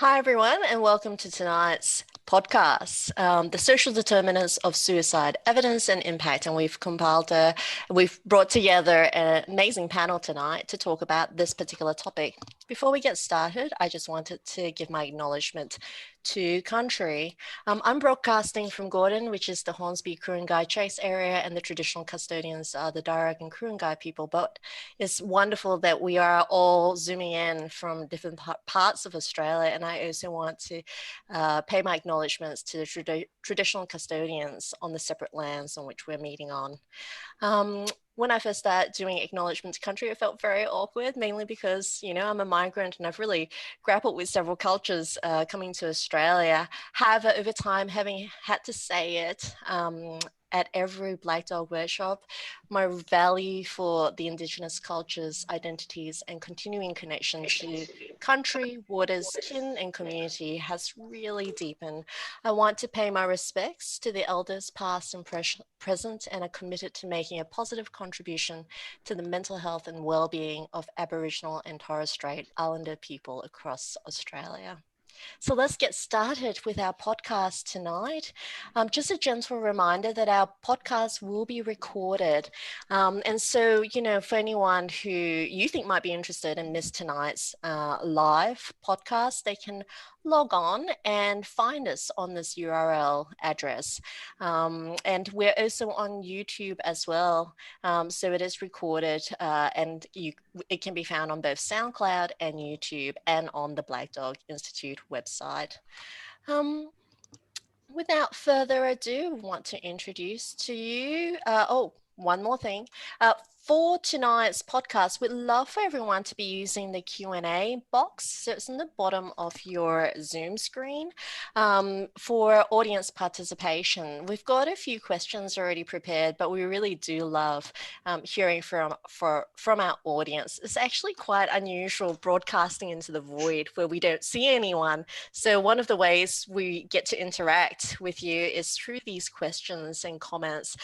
Hi, everyone, and welcome to tonight's podcast, The Social Determinants of Suicide, Evidence and Impact. And we've brought together an amazing panel tonight to talk about this particular topic. Before we get started, I just wanted to give my acknowledgement to country. I'm broadcasting from Gordon, which is the Hornsby Kurungay Chase area, and the traditional custodians are the Darug and Kurungay people. But it's wonderful that we are all zooming in from different parts of Australia. And I also want to pay my acknowledgements to the traditional custodians on the separate lands on which we're meeting on. When I first started doing acknowledgement to country, it felt very awkward, mainly because, I'm a migrant and I've really grappled with several cultures coming to Australia. However, over time, having had to say it at every Black Dog workshop, my value for the Indigenous cultures, identities, and continuing connection to country, waters, kin, and community has really deepened. I want to pay my respects to the elders past and present, and are committed to making a positive contribution to the mental health and well-being of Aboriginal and Torres Strait Islander people across Australia. So let's get started with our podcast tonight. Just a gentle reminder that our podcast will be recorded. And so, for anyone who you think might be interested and missed tonight's live podcast, they can log on and find us on this URL address. And we're also on YouTube as well. So it is recorded and it can be found on both SoundCloud and YouTube and on the Black Dog Institute website. Without further ado, I want to introduce to you, one more thing. For tonight's podcast, we'd love for everyone to be using the Q&A box. So it's in the bottom of your Zoom screen for audience participation. We've got a few questions already prepared, but we really do love hearing from our audience. It's actually quite unusual broadcasting into the void where we don't see anyone. So one of the ways we get to interact with you is through these questions and comments.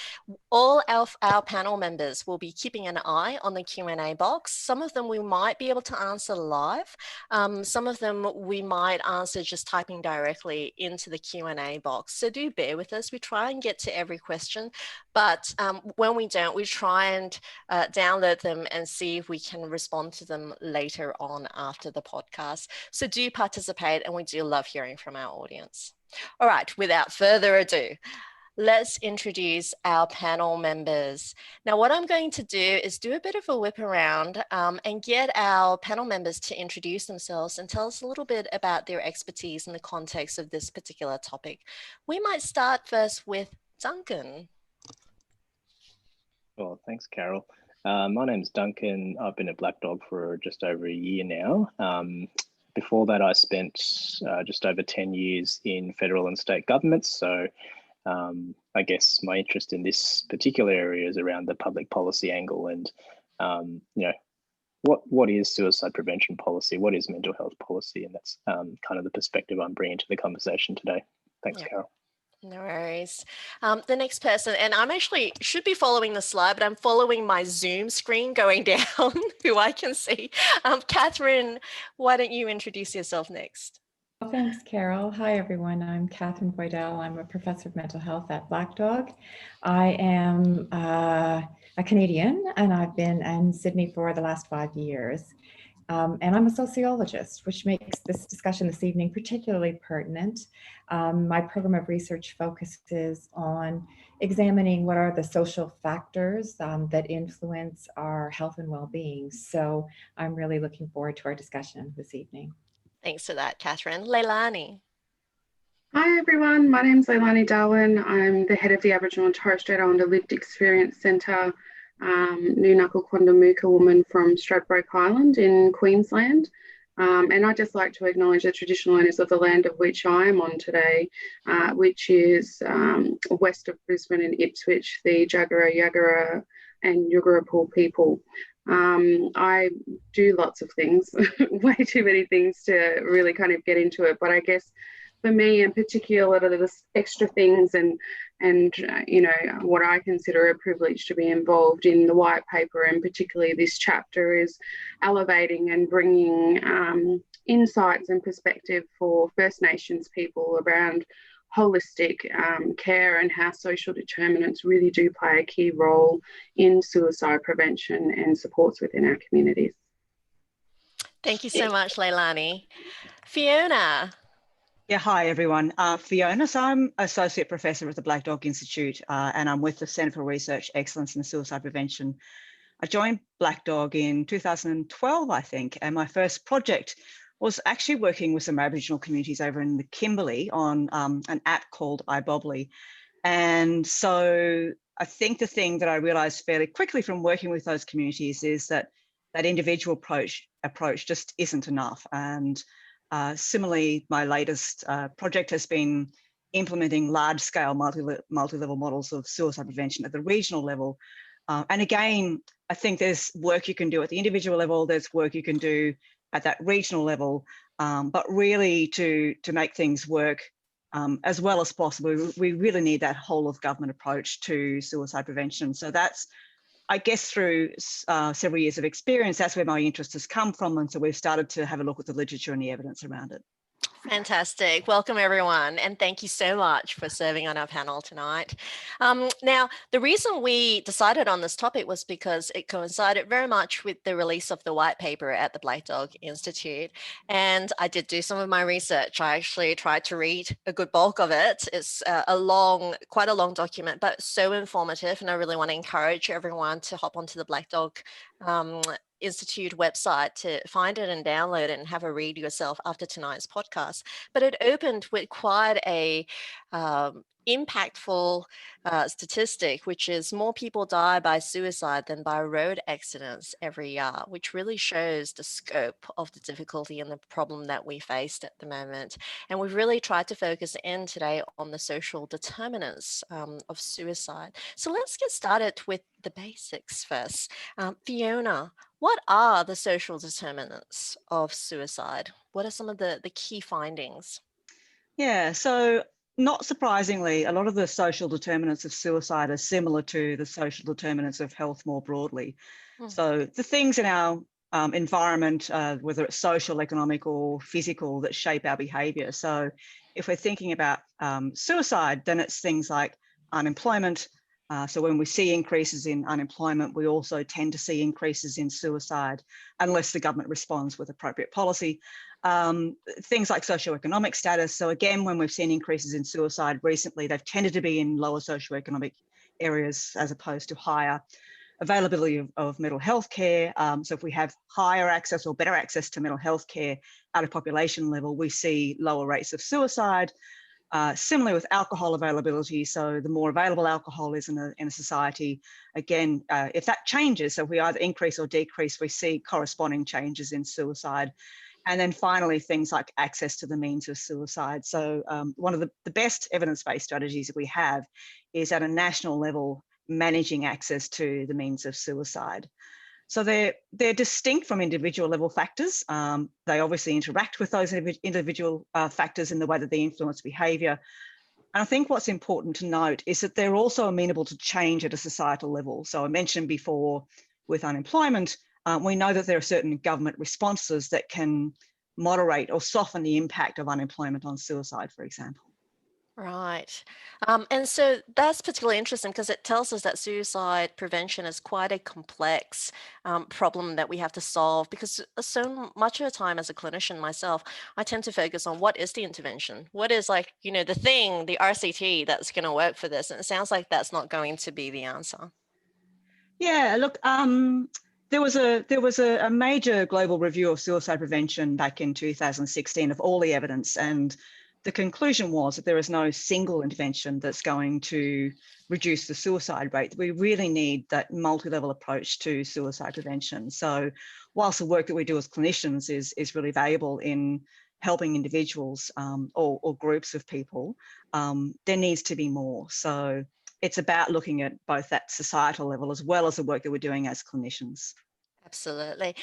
All our panel members will be keeping an eye on the Q&A box. Some of them we might be able to answer live. Some of them we might answer just typing directly into the Q&A box. So do bear with us. We try and get to every question, but when we don't, we try and download them and see if we can respond to them later on after the podcast. So do participate, and we do love hearing from our audience. All right, without further ado, let's introduce our panel members. Now, what I'm going to do is do a bit of a whip around and get our panel members to introduce themselves and tell us a little bit about their expertise in the context of this particular topic. We might start first with Duncan. Well, thanks, Carol. My name's Duncan. I've been at Black Dog for just over a year now. Before that, I spent just over 10 years in federal and state governments. So I guess my interest in this particular area is around the public policy angle and, what is suicide prevention policy? What is mental health policy? And that's kind of the perspective I'm bringing to the conversation today. Thanks, Carol. No worries. The next person, and I'm actually should be following the slide, but I'm following my Zoom screen going down, who I can see. Katherine, why don't you introduce yourself next? Well, thanks, Carol. Hi, everyone. I'm Katherine Boydell. I'm a professor of mental health at Black Dog. I am a Canadian, and I've been in Sydney for the last 5 years. And I'm a sociologist, which makes this discussion this evening particularly pertinent. My program of research focuses on examining what are the social factors that influence our health and well-being. So I'm really looking forward to our discussion this evening. Thanks for that, Katherine. Leilani. Hi everyone, my name's Leilani Darwin. I'm the head of the Aboriginal and Torres Strait Islander Lived Experience Centre, Noonuccal Quandamooka woman from Stradbroke Island in Queensland. And I'd just like to acknowledge the traditional owners of the land of which I am on today, which is west of Brisbane and Ipswich, the Jagera, Yagara and Yugarapool people. I do lots of things, way too many things to really kind of get into it. But I guess for me in particular, the extra things and what I consider a privilege to be involved in the white paper, and particularly this chapter, is elevating and bringing insights and perspective for First Nations people around holistic care and how social determinants really do play a key role in suicide prevention and supports within our communities. Thank you so much, Leilani. Fiona. Yeah, hi everyone. Fiona, so I'm Associate Professor at the Black Dog Institute and I'm with the Centre for Research Excellence in Suicide Prevention. I joined Black Dog in 2012, I think, and my first project was actually working with some Aboriginal communities over in the Kimberley on an app called iBobbly. And so I think the thing that I realised fairly quickly from working with those communities is that that individual approach just isn't enough. And similarly, my latest project has been implementing large-scale multi-level models of suicide prevention at the regional level. And again, I think there's work you can do at the individual level, there's work you can do at that regional level, but really to make things work as well as possible, we really need that whole of government approach to suicide prevention. So that's, I guess, through several years of experience, that's where my interest has come from. And so we've started to have a look at the literature and the evidence around it. Fantastic. Welcome, everyone. And thank you so much for serving on our panel tonight. Now, the reason we decided on this topic was because it coincided very much with the release of the white paper at the Black Dog Institute. And I did do some of my research. I actually tried to read a good bulk of it. It's quite a long document, but so informative. And I really want to encourage everyone to hop onto the Black Dog Institute website to find it and download it and have a read yourself after tonight's podcast. But it opened with quite a impactful statistic, which is more people die by suicide than by road accidents every year, which really shows the scope of the difficulty and the problem that we faced at the moment. And we've really tried to focus in today on the social determinants of suicide. So let's get started with the basics first. Fiona, what are the social determinants of suicide? What are some of the key findings? Yeah, so not surprisingly, a lot of the social determinants of suicide are similar to the social determinants of health more broadly. So the things in our environment, whether it's social, economic or physical, that shape our behaviour. So if we're thinking about suicide, then it's things like unemployment. So when we see increases in unemployment, we also tend to see increases in suicide unless the government responds with appropriate policy. Things like socioeconomic status. So again, when we've seen increases in suicide recently, they've tended to be in lower socioeconomic areas as opposed to higher. Availability of mental health care. So if we have higher access or better access to mental health care at a population level, we see lower rates of suicide. Similarly with alcohol availability, so the more available alcohol is in a society, again, if that changes, so if we either increase or decrease, we see corresponding changes in suicide. And then finally, things like access to the means of suicide. So one of the best evidence-based strategies that we have is at a national level, managing access to the means of suicide. So they're distinct from individual level factors. They obviously interact with those individual factors in the way that they influence behaviour. And I think what's important to note is that they're also amenable to change at a societal level. So I mentioned before with unemployment, we know that there are certain government responses that can moderate or soften the impact of unemployment on suicide, for example. Right. And so that's particularly interesting because it tells us that suicide prevention is quite a complex problem that we have to solve, because so much of the time as a clinician myself, I tend to focus on what is the intervention? What is, like, you know, the thing, the RCT that's going to work for this? And it sounds like that's not going to be the answer. Yeah, look, there was a major global review of suicide prevention back in 2016 of all the evidence, and the conclusion was that there is no single intervention that's going to reduce the suicide rate. We really need that multi-level approach to suicide prevention. So whilst the work that we do as clinicians is really valuable in helping individuals or groups of people, there needs to be more. So it's about looking at both that societal level as well as the work that we're doing as clinicians. Absolutely.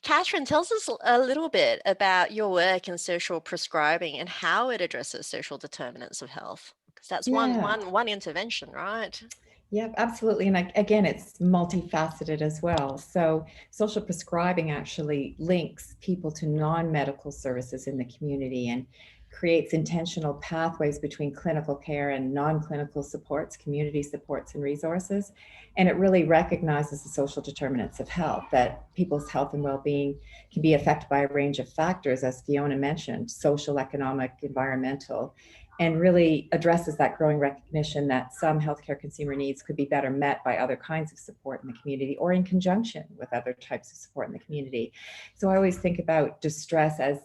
Katherine, tell us a little bit about your work in social prescribing and how it addresses social determinants of health, because that's one intervention, right? Yep, absolutely. And again, it's multifaceted as well. So social prescribing actually links people to non-medical services in the community and creates intentional pathways between clinical care and non-clinical supports, community supports and resources. And it really recognizes the social determinants of health, that people's health and well-being can be affected by a range of factors, as Fiona mentioned, social, economic, environmental, and really addresses that growing recognition that some healthcare consumer needs could be better met by other kinds of support in the community or in conjunction with other types of support in the community. So I always think about distress as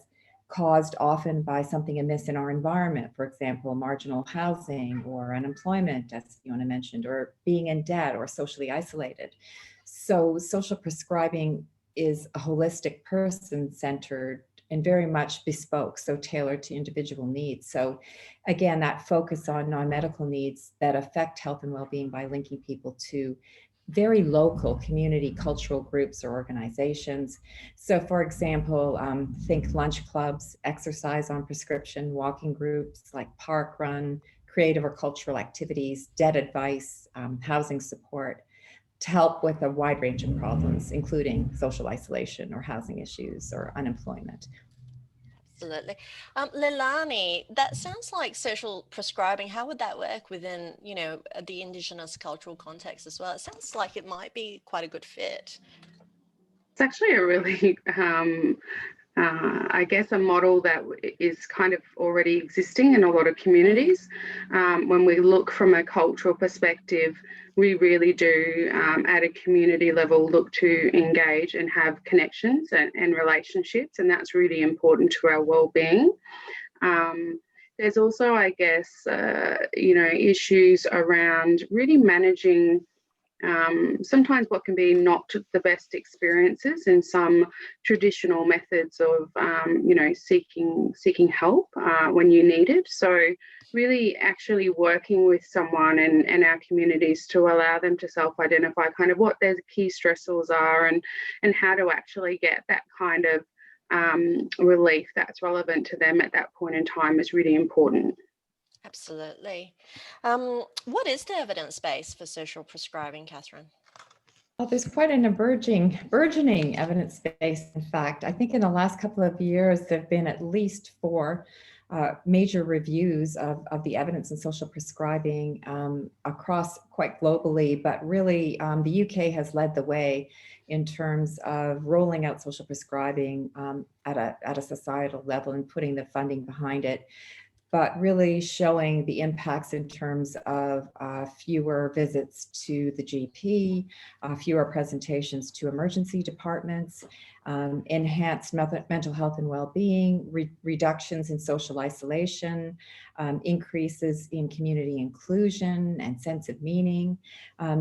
caused often by something amiss in our environment, for example, marginal housing or unemployment, as Fiona mentioned, or being in debt or socially isolated. So social prescribing is a holistic, person-centered and very much bespoke, so tailored to individual needs. So again, that focus on non-medical needs that affect health and well-being by linking people to very local community cultural groups or organizations. So for example, think lunch clubs, exercise on prescription, walking groups like park run, creative or cultural activities, debt advice, housing support, to help with a wide range of problems, including social isolation or housing issues or unemployment. Absolutely. Leilani, that sounds like social prescribing. How would that work within, the Indigenous cultural context as well? It sounds like it might be quite a good fit. It's actually a really I guess a model that is kind of already existing in a lot of communities. When we look from a cultural perspective, we really do at a community level look to engage and have connections and relationships, and that's really important to our well-being. There's also, I guess, issues around really managing sometimes what can be not the best experiences in some traditional methods of seeking help when you need it. So really actually working with someone and our communities to allow them to self-identify kind of what their key stressors are and how to actually get that kind of relief that's relevant to them at that point in time is really important. Absolutely. What is the evidence base for social prescribing, Katherine? Well, there's quite an burgeoning evidence base. In fact, I think in the last couple of years, there have been at least 4 major reviews of the evidence in social prescribing across quite globally, but really the UK has led the way in terms of rolling out social prescribing at a societal level and putting the funding behind it, but really showing the impacts in terms of fewer visits to the GP, fewer presentations to emergency departments, enhanced mental health and well-being, reductions in social isolation, increases in community inclusion and sense of meaning.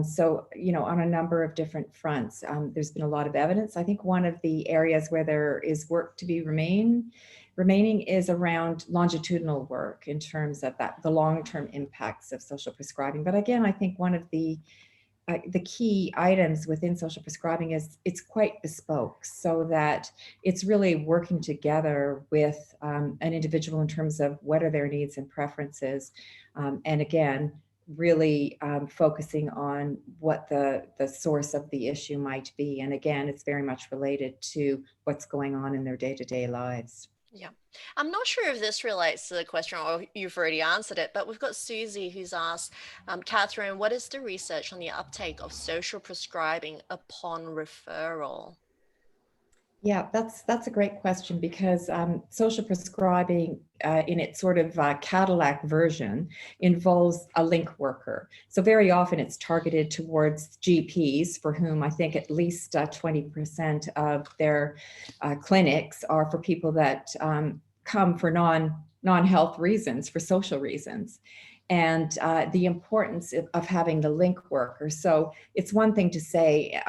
So, on a number of different fronts, there's been a lot of evidence. I think one of the areas where there is work to be remaining is around longitudinal work in terms of the long-term impacts of social prescribing. But again, I think one of the key items within social prescribing is it's quite bespoke, so that it's really working together with an individual in terms of what are their needs and preferences. And again, really focusing on what the source of the issue might be. And again, it's very much related to what's going on in their day-to-day lives. Yeah, I'm not sure if this relates to the question or you've already answered it, but we've got Susie who's asked, Katherine, what is the research on the uptake of social prescribing upon referral? Yeah, that's a great question, because social prescribing in its sort of Cadillac version involves a link worker. So very often it's targeted towards GPs, for whom I think at least 20% of their clinics are for people that come for non-health reasons, for social reasons. And the importance of having the link worker. So it's one thing to say,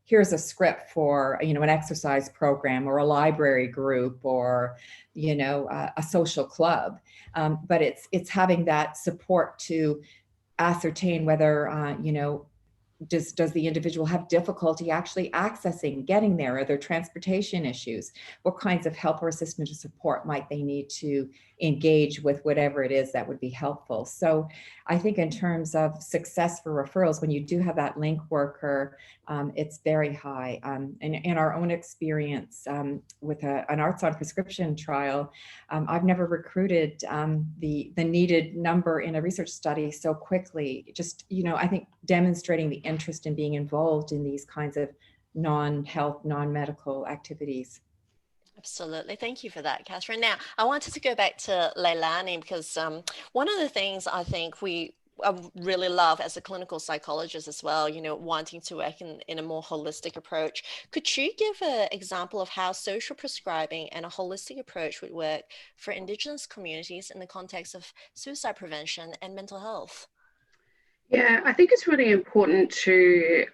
here's a script for, an exercise program or a library group or, a social club. But it's having that support to ascertain whether, does the individual have difficulty actually accessing, getting there? Are there transportation issues? What kinds of help or assistance or support might they need to engage with whatever it is that would be helpful? So I think in terms of success for referrals, when you do have that link worker, it's very high. And in our own experience with an arts on prescription trial, I've never recruited the needed number in a research study so quickly. Just, I think demonstrating the interest in being involved in these kinds of non-health, non-medical activities. Absolutely. Thank you for that, Katherine. Now, I wanted to go back to Leilani because one of the things I think I really love as a clinical psychologist as well, wanting to work in a more holistic approach. Could you give an example of how social prescribing and a holistic approach would work for Indigenous communities in the context of suicide prevention and mental health? Yeah, I think it's really important to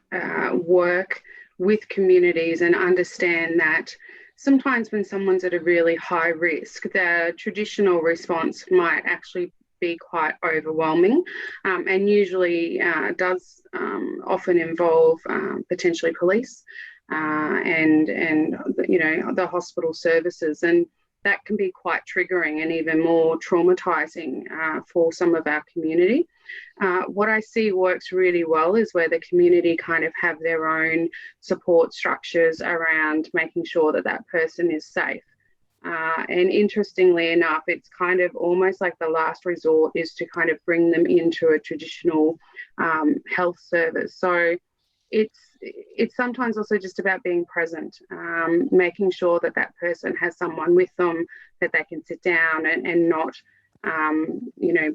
work with communities and understand that sometimes when someone's at a really high risk, the traditional response might actually be quite overwhelming, and usually does often involve potentially police and the hospital services, and that can be quite triggering and even more traumatizing for some of our community. What I see works really well is where the community kind of have their own support structures around making sure that that person is safe. And interestingly enough, it's kind of almost like the last resort is to kind of bring them into a traditional health service. So it's sometimes also just about being present, making sure that that person has someone with them that they can sit down and not,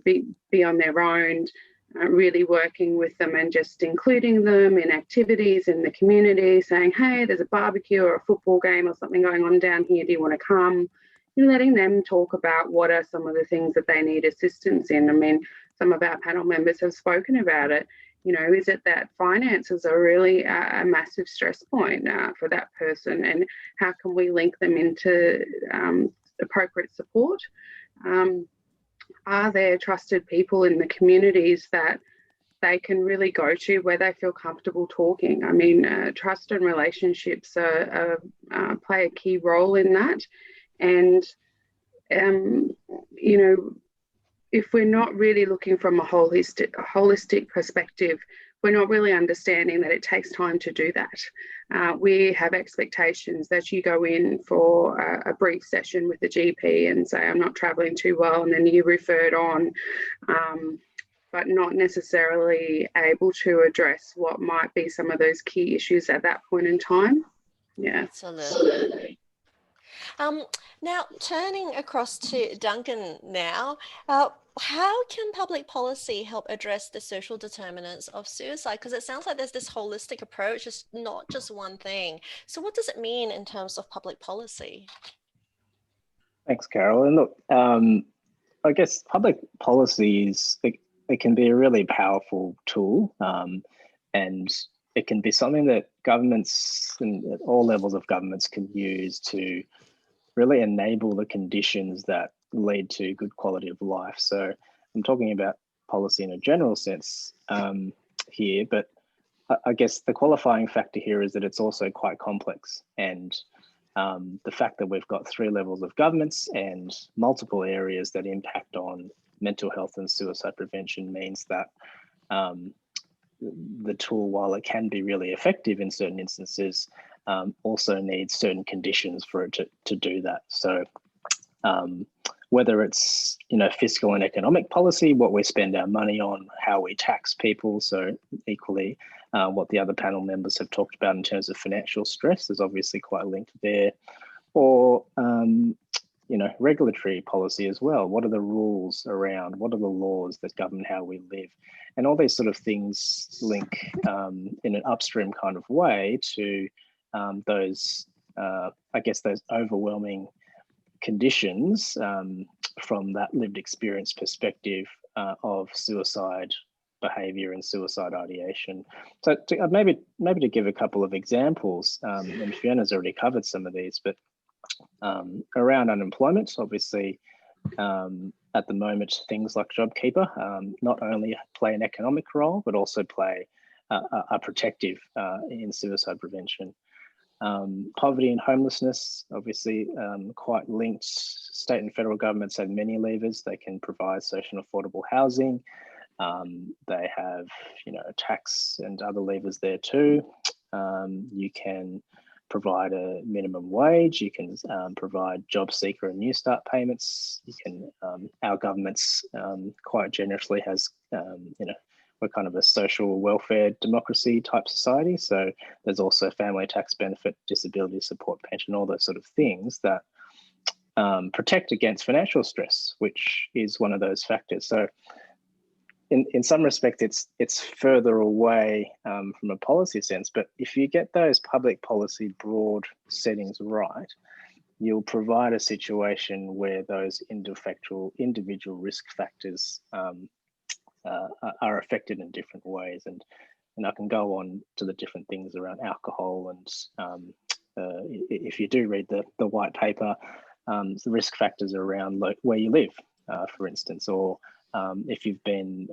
be on their own, really working with them and just including them in activities in the community, saying, hey, there's a barbecue or a football game or something going on down here. Do you want to come? Letting them talk about what are some of the things that they need assistance in. I mean, some of our panel members have spoken about it. Is it that finances are really a massive stress point for that person, and how can we link them into appropriate support? Are there trusted people in the communities that they can really go to where they feel comfortable talking? I mean, trust and relationships play a key role in that. And, if we're not really looking from a holistic perspective, we're not really understanding that it takes time to do that. We have expectations that you go in for a brief session with the GP and say, I'm not travelling too well, and then you referred on, but not necessarily able to address what might be some of those key issues at that point in time. Yeah. Absolutely. Now, turning across to Dunkan now, how can public policy help address the social determinants of suicide? Because it sounds like there's this holistic approach, it's not just one thing. So what does it mean in terms of public policy? Thanks, Carol. And look, I guess public policy it can be a really powerful tool, and it can be something that governments and at all levels of governments can use to really enable the conditions that lead to good quality of life. So I'm talking about policy in a general sense here, but I guess the qualifying factor here is that it's also quite complex. And the fact that we've got 3 levels of governments and multiple areas that impact on mental health and suicide prevention means that the tool, while it can be really effective in certain instances, also needs certain conditions for it to do that. So whether it's fiscal and economic policy, what we spend our money on, how we tax people, so equally what the other panel members have talked about in terms of financial stress is obviously quite linked there, or regulatory policy as well. What are the rules around, what are the laws that govern how we live? And all these sort of things link in an upstream kind of way to those overwhelming conditions from that lived experience perspective of suicide behaviour and suicide ideation. So maybe to give a couple of examples, and Fiona's already covered some of these, but around unemployment, obviously at the moment things like JobKeeper not only play an economic role but also play are protective in suicide prevention. Poverty and homelessness, obviously quite linked. State and federal governments have many levers. They can provide social and affordable housing. They have, tax and other levers there too. You can provide a minimum wage. You can provide job seeker and new start payments. You can, our government's quite generously has, we're kind of a social welfare democracy type society. So there's also family tax benefit, disability support pension, all those sort of things that protect against financial stress, which is one of those factors. So in some respects, it's further away from a policy sense, but if you get those public policy broad settings right, you'll provide a situation where those individual risk factors are affected in different ways. And I can go on to the different things around alcohol, and if you do read the white paper, the risk factors around where you live, for instance, or if you've been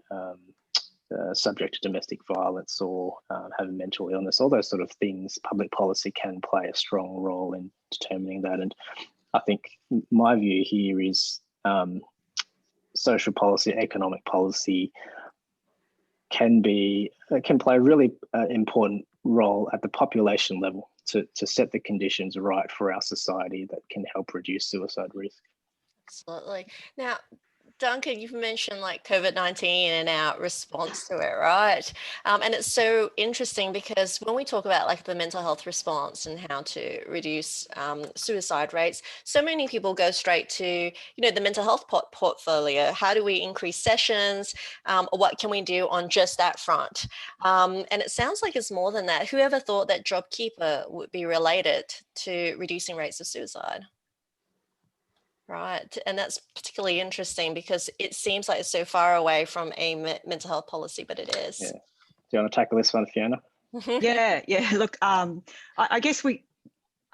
subject to domestic violence or have a mental illness, all those sort of things, public policy can play a strong role in determining that. And I think my view here is social policy, economic policy can play a really important role at the population level to set the conditions right for our society that can help reduce suicide risk. Absolutely. Now, Duncan, you've mentioned like COVID-19 and our response to it, right? And it's so interesting because when we talk about like the mental health response and how to reduce suicide rates, so many people go straight to, the mental health portfolio. How do we increase sessions? Or what can we do on just that front? And it sounds like it's more than that. Whoever thought that JobKeeper would be related to reducing rates of suicide? Right. And that's particularly interesting because it seems like it's so far away from a mental health policy, but it is. Yeah. Do you want to tackle this one, Fiona? Yeah. Look, I guess we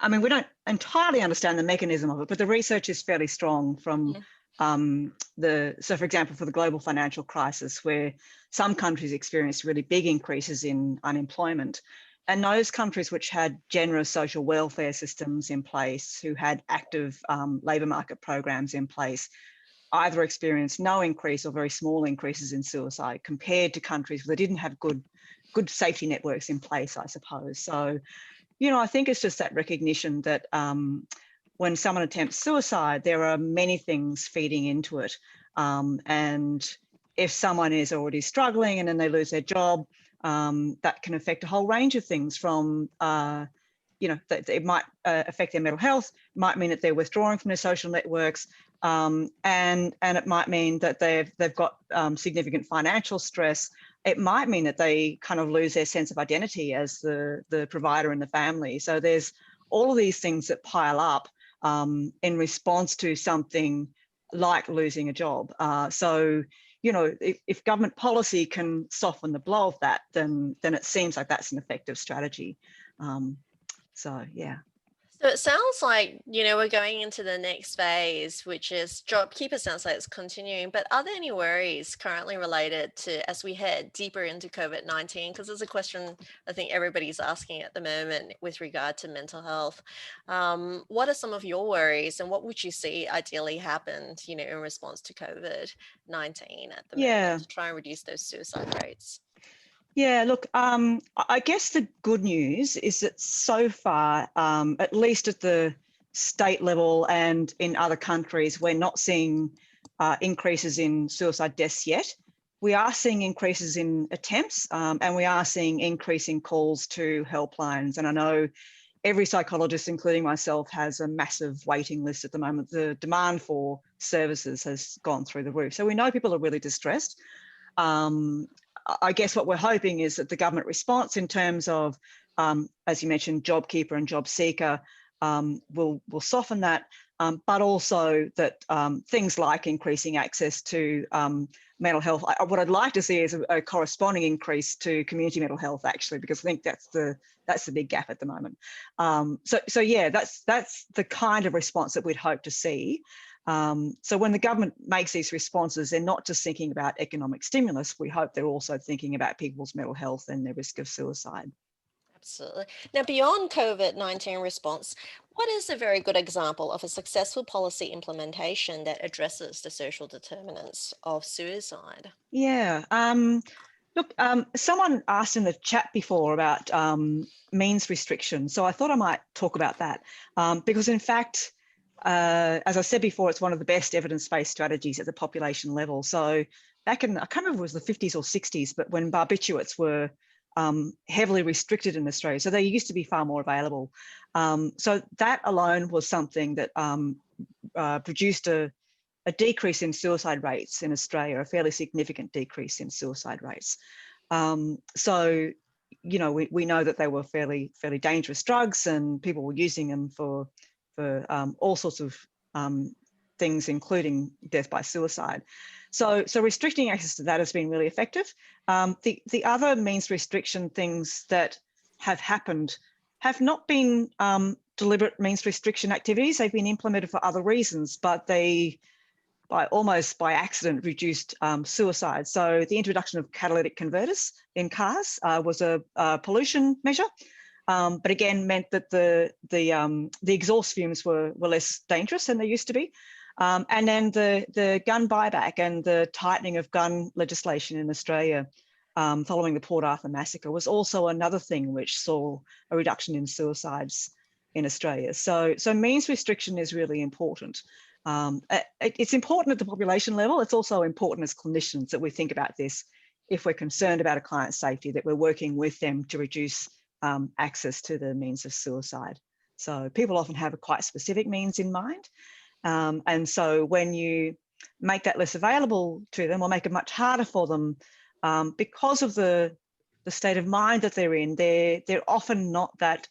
don't entirely understand the mechanism of it, but the research is fairly strong from so for example, for the global financial crisis, where some countries experienced really big increases in unemployment. And those countries which had generous social welfare systems in place, who had active labour market programs in place, either experienced no increase or very small increases in suicide compared to countries where they didn't have good safety networks in place, I suppose. So, I think it's just that recognition that when someone attempts suicide, there are many things feeding into it. And if someone is already struggling and then they lose their job, that can affect a whole range of things from, that it might affect their mental health, might mean that they're withdrawing from their social networks, and it might mean that they've got significant financial stress. It might mean that they kind of lose their sense of identity as the provider in the family. So there's all of these things that pile up in response to something like losing a job. So if government policy can soften the blow of that, then it seems like that's an effective strategy. So it sounds like, we're going into the next phase, which is JobKeeper. Sounds like it's continuing, but are there any worries currently related to, as we head deeper into COVID-19? Because there's a question I think everybody's asking at the moment with regard to mental health. What are some of your worries, and what would you see ideally happen, in response to COVID-19 at the moment to try and reduce those suicide rates? Yeah, look, I guess the good news is that so far, at least at the state level and in other countries, we're not seeing increases in suicide deaths yet. We are seeing increases in attempts, and we are seeing increasing calls to helplines. And I know every psychologist, including myself, has a massive waiting list at the moment. The demand for services has gone through the roof. So we know people are really distressed. I guess what we're hoping is that the government response in terms of, as you mentioned, JobKeeper and Job Seeker will soften that, but also that things like increasing access to mental health. What I'd like to see is a corresponding increase to community mental health, actually, because I think that's the big gap at the moment. So yeah, that's the kind of response that we'd hope to see. So when the government makes these responses, they're not just thinking about economic stimulus. We hope they're also thinking about people's mental health and their risk of suicide. Absolutely. Now, beyond COVID-19 response, what is a very good example of a successful policy implementation that addresses the social determinants of suicide? Yeah. Look, someone asked in the chat before about means restriction. So I thought I might talk about that because, in fact, as I said before, it's one of the best evidence-based strategies at the population level. So back in, I can't remember if it was the 50s or 60s, but when barbiturates were heavily restricted in Australia, so they used to be far more available. So that alone was something that produced a decrease in suicide rates in Australia, a fairly significant decrease in suicide rates. So, you know, we know that they were fairly dangerous drugs, and people were using them for all sorts of things, including death by suicide. So restricting access to that has been really effective. The other means restriction things that have happened have not been deliberate means restriction activities. They've been implemented for other reasons, but they, almost by accident, reduced suicide. So the introduction of catalytic converters in cars was a pollution measure, but again meant that the exhaust fumes were less dangerous than they used to be. And then the gun buyback and the tightening of gun legislation in Australia following the Port Arthur massacre was also another thing which saw a reduction in suicides in Australia. So means restriction is really important. It's important at the population level. It's also important as clinicians that we think about this if we're concerned about a client's safety, that we're working with them to reduce access to the means of suicide. So people often have a quite specific means in mind. And so when you make that less available to them or make it much harder for them, because of the state of mind that they're in, they're often not that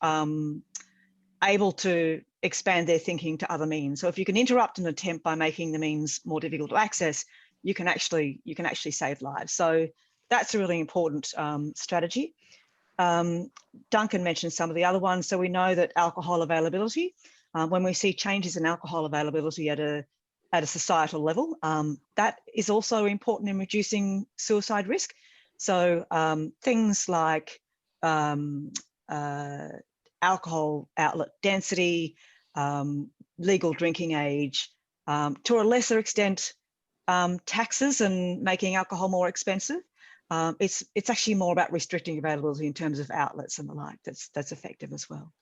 able to expand their thinking to other means. So if you can interrupt an attempt by making the means more difficult to access, you can actually save lives. So that's a really important strategy. Duncan mentioned some of the other ones. So we know that alcohol availability, when we see changes in alcohol availability at a societal level, that is also important in reducing suicide risk. So things like alcohol outlet density, legal drinking age, to a lesser extent, taxes and making alcohol more expensive. It's actually more about restricting availability in terms of outlets and the like. That's effective as well,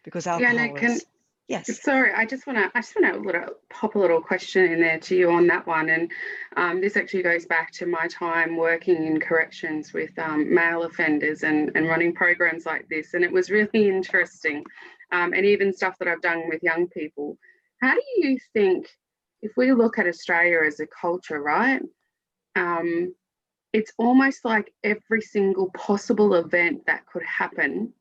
because alcohol is. Yes. Sorry, I just want to pop a little question in there to you on that one, and this actually goes back to my time working in corrections with male offenders and running programs like this, and it was really interesting, and even stuff that I've done with young people. How do you think, if we look at Australia as a culture, right? It's almost like every single possible event that could happen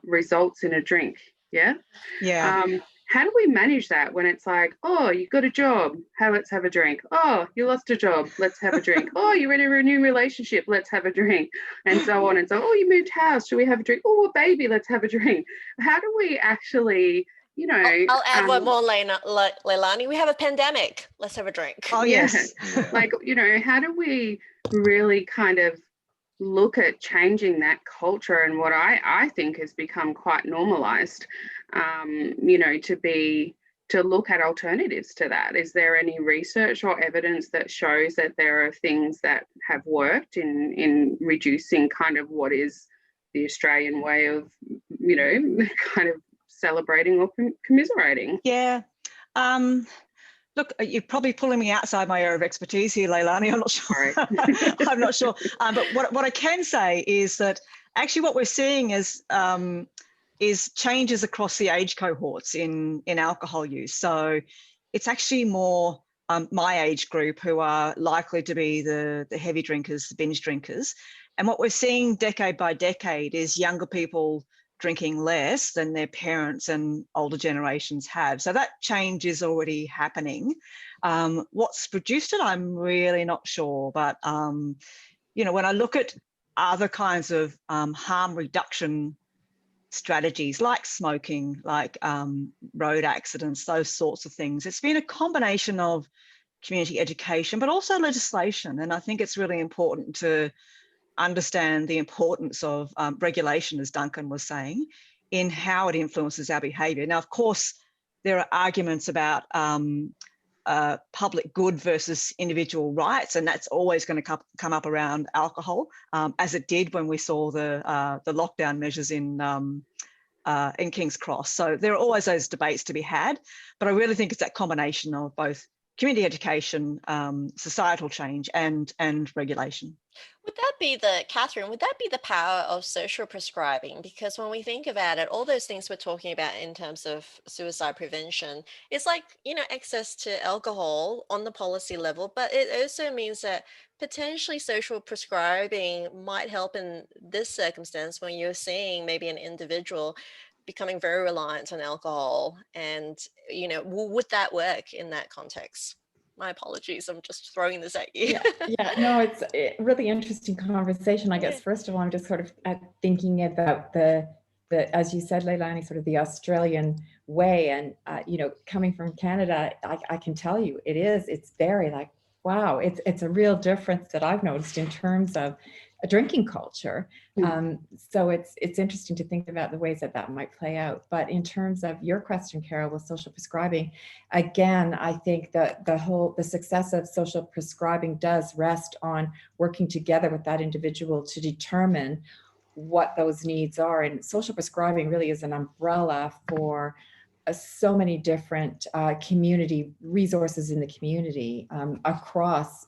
results in a drink. Yeah. Yeah. How do we manage that when it's like, oh, you got a job, let's have a drink. Oh, you lost a job, let's have a drink. Oh, you're in a new relationship, let's have a drink, and so on and so. Oh, you moved house, should we have a drink? Oh, a baby, let's have a drink. How do we actually, you know? I'll add one more, Leilani. We have a pandemic. Let's have a drink. Oh yes. Yeah. Like, you know, how do we really kind of look at changing that culture and what I think has become quite normalized, you know, to look at alternatives to that? Is there any research or evidence that shows that there are things that have worked in reducing kind of what is the Australian way of, you know, kind of celebrating or commiserating? Yeah. Look, you're probably pulling me outside my area of expertise here, Leilani. I'm not sure. I'm not sure. But what I can say is that actually what we're seeing is changes across the age cohorts in alcohol use. So it's actually more my age group who are likely to be the heavy drinkers, the binge drinkers. And what we're seeing decade by decade is younger people drinking less than their parents and older generations have. So that change is already happening. What's produced it, I'm really not sure. But, you know, when I look at other kinds of harm reduction strategies like smoking, like road accidents, those sorts of things. It's been a combination of community education, but also legislation. And I think it's really important to understand the importance of regulation, as Duncan was saying, in how it influences our behaviour. Now, of course, there are arguments about public good versus individual rights, and that's always going to come up around alcohol, as it did when we saw the lockdown measures in King's Cross. So there are always those debates to be had, but I really think it's that combination of both community education, societal change, and regulation. Would that be Katherine, would that be the power of social prescribing? Because when we think about it, all those things we're talking about in terms of suicide prevention, it's like, access to alcohol on the policy level, but it also means that potentially social prescribing might help in this circumstance when you're seeing maybe an individual becoming very reliant on alcohol. And, would that work in that context? My apologies, I'm just throwing this at you. No, it's a really interesting conversation. I guess, first of all, I'm just sort of thinking about the as you said, Leilani, sort of the Australian way. And, coming from Canada, I can tell you it's very like, wow, it's a real difference that I've noticed in terms of a drinking culture. So it's interesting to think about the ways that might play out. But in terms of your question, Carol, with social prescribing, again, I think that the success of social prescribing does rest on working together with that individual to determine what those needs are. And social prescribing really is an umbrella for so many different community resources in the community across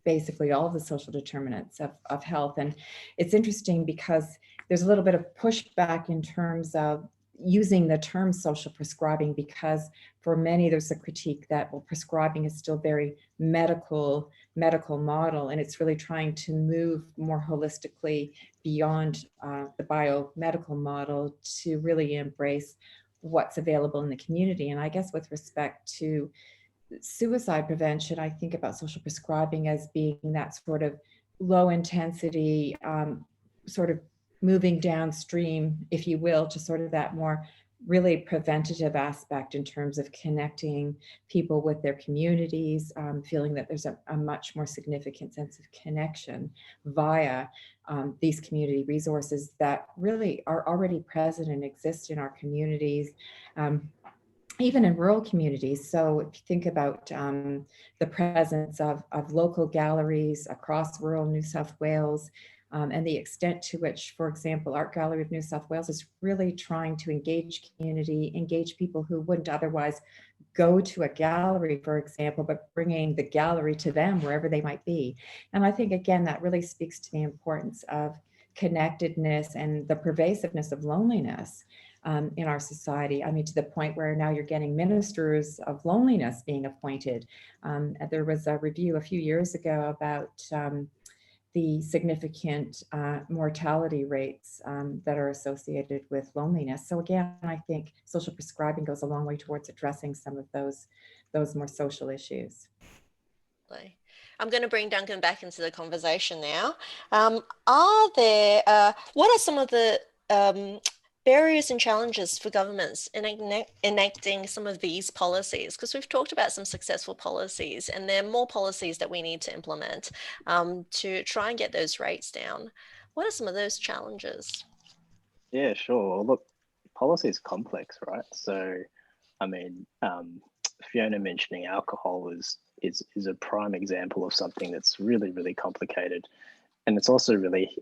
basically all of the social determinants of health. And it's interesting because there's a little bit of pushback in terms of using the term social prescribing, because for many there's a critique that, well, prescribing is still very medical model, and it's really trying to move more holistically beyond the biomedical model to really embrace what's available in the community. And I guess with respect to suicide prevention, I think about social prescribing as being that sort of low intensity, sort of moving downstream, if you will, to sort of that more really preventative aspect in terms of connecting people with their communities, feeling that there's a much more significant sense of connection via these community resources that really are already present and exist in our communities. Even in rural communities. So if you think about the presence of local galleries across rural New South Wales, and the extent to which, for example, Art Gallery of New South Wales is really trying to engage community, engage people who wouldn't otherwise go to a gallery, for example, but bringing the gallery to them wherever they might be. And I think, again, that really speaks to the importance of connectedness and the pervasiveness of loneliness in our society. I mean, to the point where now you're getting ministers of loneliness being appointed. There was a review a few years ago about the significant mortality rates that are associated with loneliness. So again, I think social prescribing goes a long way towards addressing some of those more social issues. I'm going to bring Duncan back into the conversation now. What are some of the barriers and challenges for governments in enacting some of these policies? Because we've talked about some successful policies, and there are more policies that we need to implement to try and get those rates down. What are some of those challenges? Yeah, sure. Well, look, policy is complex, right? So, I mean, Fiona mentioning alcohol is a prime example of something that's really, really complicated. And it's also really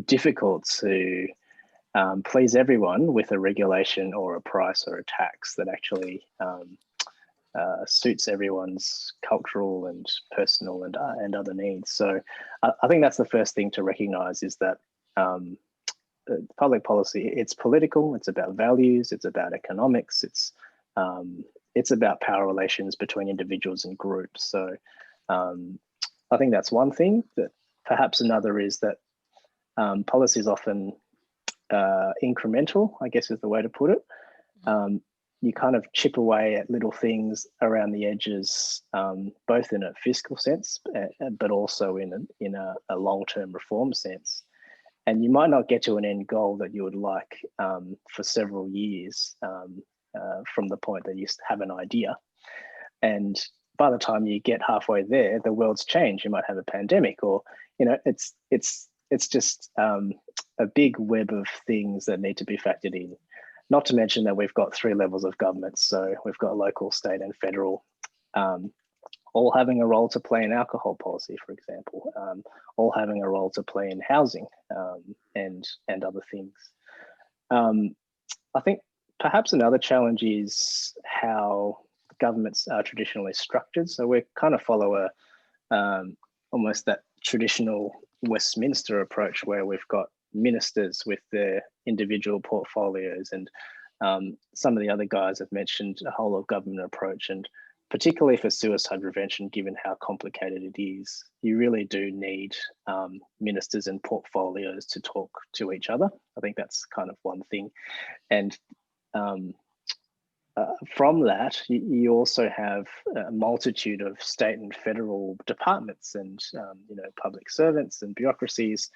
difficult to please everyone with a regulation or a price or a tax that actually suits everyone's cultural and personal and other needs. So I think that's the first thing to recognise, is that public policy, it's political, it's about values, it's about economics, it's about power relations between individuals and groups. So I think that's one thing. That perhaps another is that policy is often incremental, I guess is the way to put it. You kind of chip away at little things around the edges, both in a fiscal sense, but also in a long-term reform sense. and you might not get to an end goal that you would like for several years from the point that you have an idea. And by the time you get halfway there, the world's changed. You might have a pandemic, or it's just a big web of things that need to be factored in. Not to mention that we've got 3 levels of government. So we've got local, state, and federal, all having a role to play in alcohol policy, for example, all having a role to play in housing and other things. I think perhaps another challenge is how governments are traditionally structured. So we kind of follow almost that traditional Westminster approach, where we've got ministers with their individual portfolios, and some of the other guys have mentioned a whole of government approach. And particularly for suicide prevention, given how complicated it is, you really do need ministers and portfolios to talk to each other. I think that's kind of one thing. And from that, you also have a multitude of state and federal departments and public servants and bureaucracies.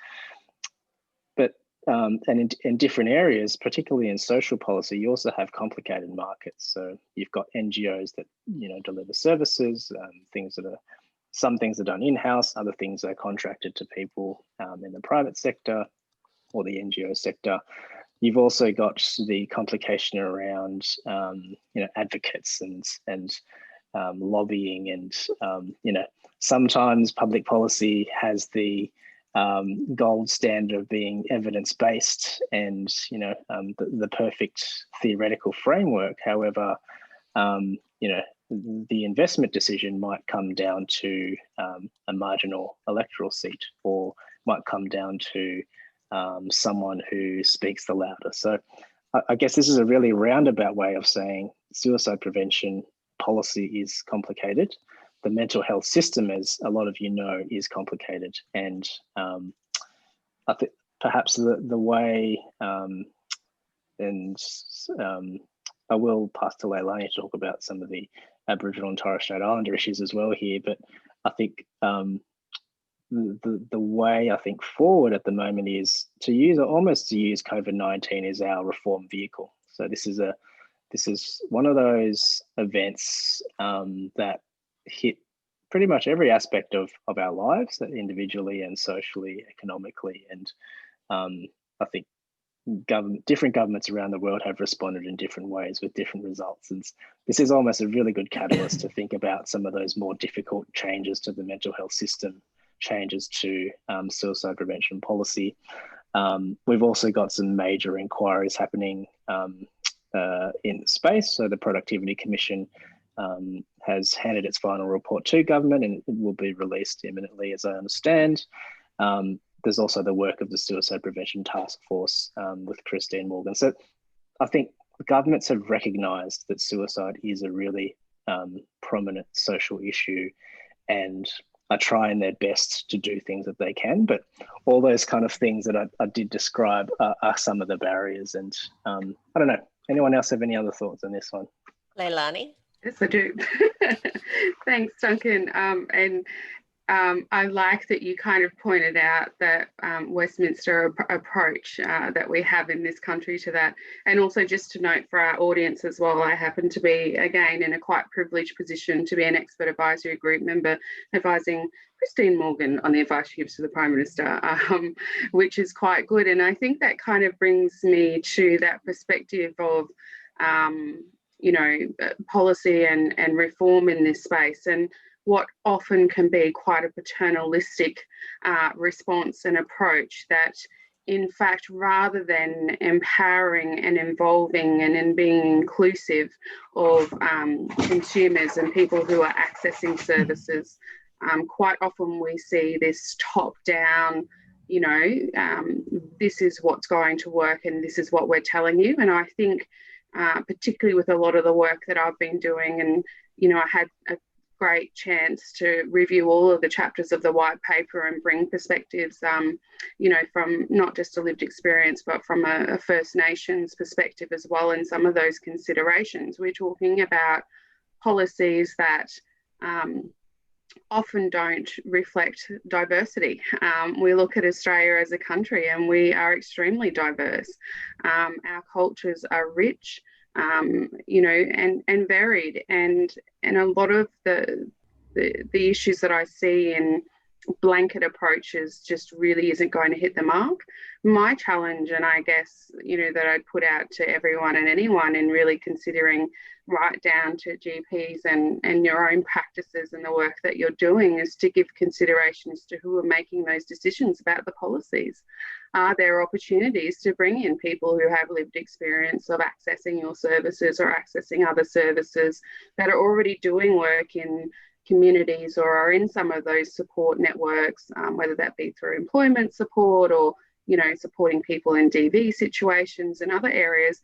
But and in different areas, particularly in social policy, you also have complicated markets. So you've got NGOs that deliver services, some things are done in-house, other things are contracted to people in the private sector or the NGO sector. You've also got the complication around advocates and lobbying, and sometimes public policy has the gold standard of being evidence-based and the perfect theoretical framework. However, the investment decision might come down to a marginal electoral seat, or might come down to someone who speaks the louder. So I guess this is a really roundabout way of saying suicide prevention policy is complicated. The mental health system, as a lot of you know, is complicated. And I think perhaps the way, I will pass to Leilani to talk about some of the Aboriginal and Torres Strait Islander issues as well here, but I think the way I think forward at the moment is to use COVID-19 as our reform vehicle. So this is one of those events that hit pretty much every aspect of our lives, individually and socially, economically. And I think different governments around the world have responded in different ways with different results. And this is almost a really good catalyst to think about some of those more difficult changes to the mental health system, changes to suicide prevention policy. We've also got some major inquiries happening in space. So the Productivity Commission has handed its final report to government, and it will be released imminently, as I understand. There's also the work of the Suicide Prevention Task Force with Christine Morgan. So I think governments have recognised that suicide is a really prominent social issue, and are trying their best to do things that they can. But all those kind of things that I did describe are some of the barriers. And I don't know, anyone else have any other thoughts on this one? Leilani? Yes, I do. Thanks, Duncan. I like that you kind of pointed out that Westminster approach that we have in this country to that. And also just to note for our audience as well, I happen to be, again, in a quite privileged position to be an expert advisory group member advising Christine Morgan on the advice she gives to the Prime Minister, which is quite good. And I think that kind of brings me to that perspective of policy and reform in this space, and what often can be quite a paternalistic response and approach that, in fact, rather than empowering and involving and in being inclusive of consumers and people who are accessing services, quite often we see this top-down, this is what's going to work and this is what we're telling you. And I think particularly with a lot of the work that I've been doing, and I had a great chance to review all of the chapters of the white paper and bring perspectives, from not just a lived experience, but from a First Nations perspective as well. And some of those considerations, we're talking about policies that often don't reflect diversity. We look at Australia as a country and we are extremely diverse. Our cultures are rich, you know, and varied, and a lot of the issues that I see in blanket approaches just really isn't going to hit the mark. My challenge, and I guess, you know, that I'd put out to everyone and anyone in really considering right down to GPs and your own practices and the work that you're doing, is to give consideration as to who are making those decisions about the policies. Are there opportunities to bring in people who have lived experience of accessing your services or accessing other services that are already doing work in communities or are in some of those support networks, whether that be through employment support or, you know, supporting people in DV situations and other areas.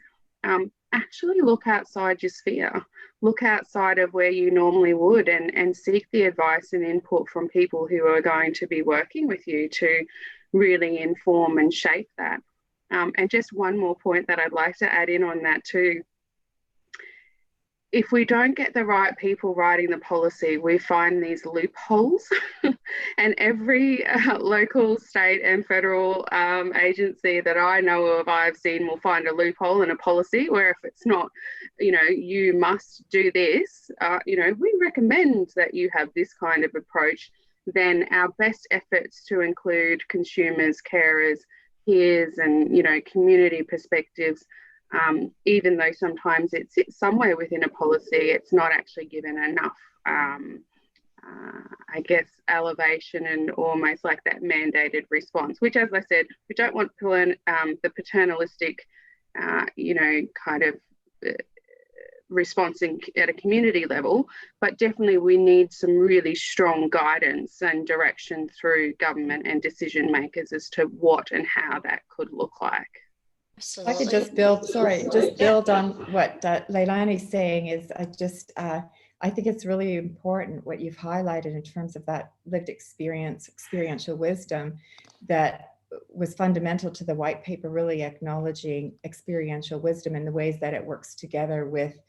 Actually look outside your sphere, look outside of where you normally would, and seek the advice and input from people who are going to be working with you to really inform and shape that. And just one more point that I'd like to add in on that too. If we don't get the right people writing the policy, we find these loopholes and every local, state and federal agency that I know of, I've seen, will find a loophole in a policy where if it's not, you know, you must do this, you know, we recommend that you have this kind of approach, then our best efforts to include consumers, carers, peers and, you know, community perspectives, even though sometimes it sits somewhere within a policy, it's not actually given enough, I guess, elevation and almost like that mandated response, which, as I said, we don't want the paternalistic, you know, kind of response at a community level, but definitely we need some really strong guidance and direction through government and decision makers as to what and how that could look like. Absolutely. I could just build on what Leilani's saying. Is I think it's really important what you've highlighted in terms of that lived experience, experiential wisdom that was fundamental to the white paper, really acknowledging experiential wisdom and the ways that it works together with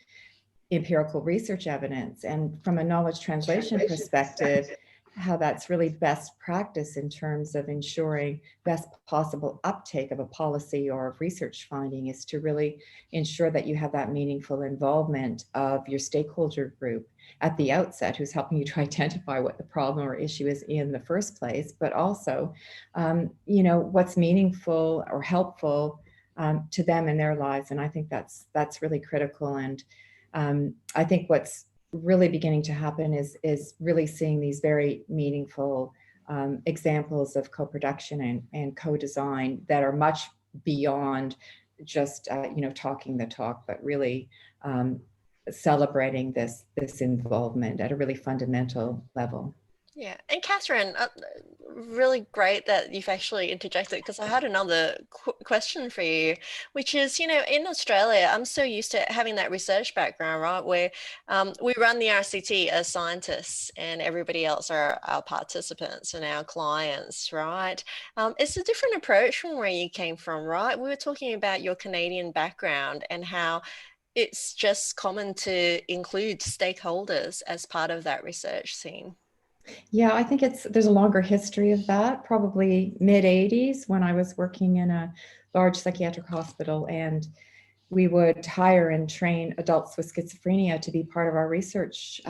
empirical research evidence. And from a knowledge translation perspective, how that's really best practice in terms of ensuring best possible uptake of a policy or of research finding is to really ensure that you have that meaningful involvement of your stakeholder group at the outset, who's helping you to identify what the problem or issue is in the first place, but also, you know, what's meaningful or helpful to them in their lives. And I think that's really critical. And I think what's really beginning to happen is really seeing these very meaningful examples of co-production and co-design that are much beyond just you know, talking the talk, but really celebrating this involvement at a really fundamental level. Yeah, and Katherine, really great that you've actually interjected, because I had another question for you, which is, you know, in Australia, I'm so used to having that research background, right, where we run the RCT as scientists and everybody else are our participants and our clients, right? It's a different approach from where you came from, right? We were talking about your Canadian background and how it's just common to include stakeholders as part of that research scene. Yeah, I think there's a longer history of that, probably mid-80s when I was working in a large psychiatric hospital, and we would hire and train adults with schizophrenia to be part of our research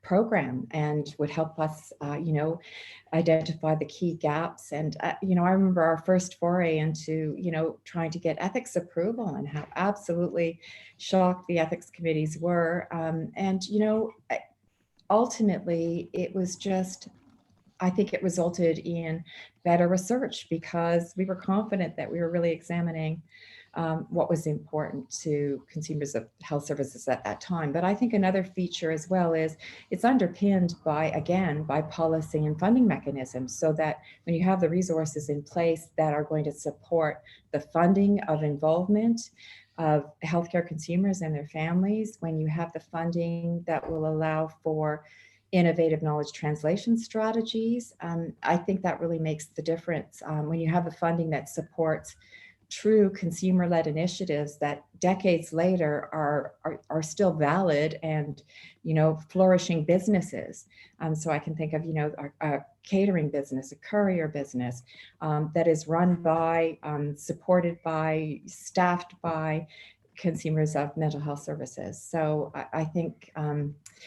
program and would help us, you know, identify the key gaps. And, you know, I remember our first foray into, you know, trying to get ethics approval and how absolutely shocked the ethics committees were. And, you know, ultimately, it was just, I think it resulted in better research because we were confident that we were really examining what was important to consumers of health services at that time. But I think another feature as well is it's underpinned by, again, by policy and funding mechanisms, so that when you have the resources in place that are going to support the funding of involvement of healthcare consumers and their families, when you have the funding that will allow for innovative knowledge translation strategies, I think that really makes the difference. When you have the funding that supports true consumer-led initiatives that decades later are still valid and, you know, flourishing businesses. So I can think of, you know, a catering business, a courier business that is run by, supported by, staffed by consumers of mental health services. So I think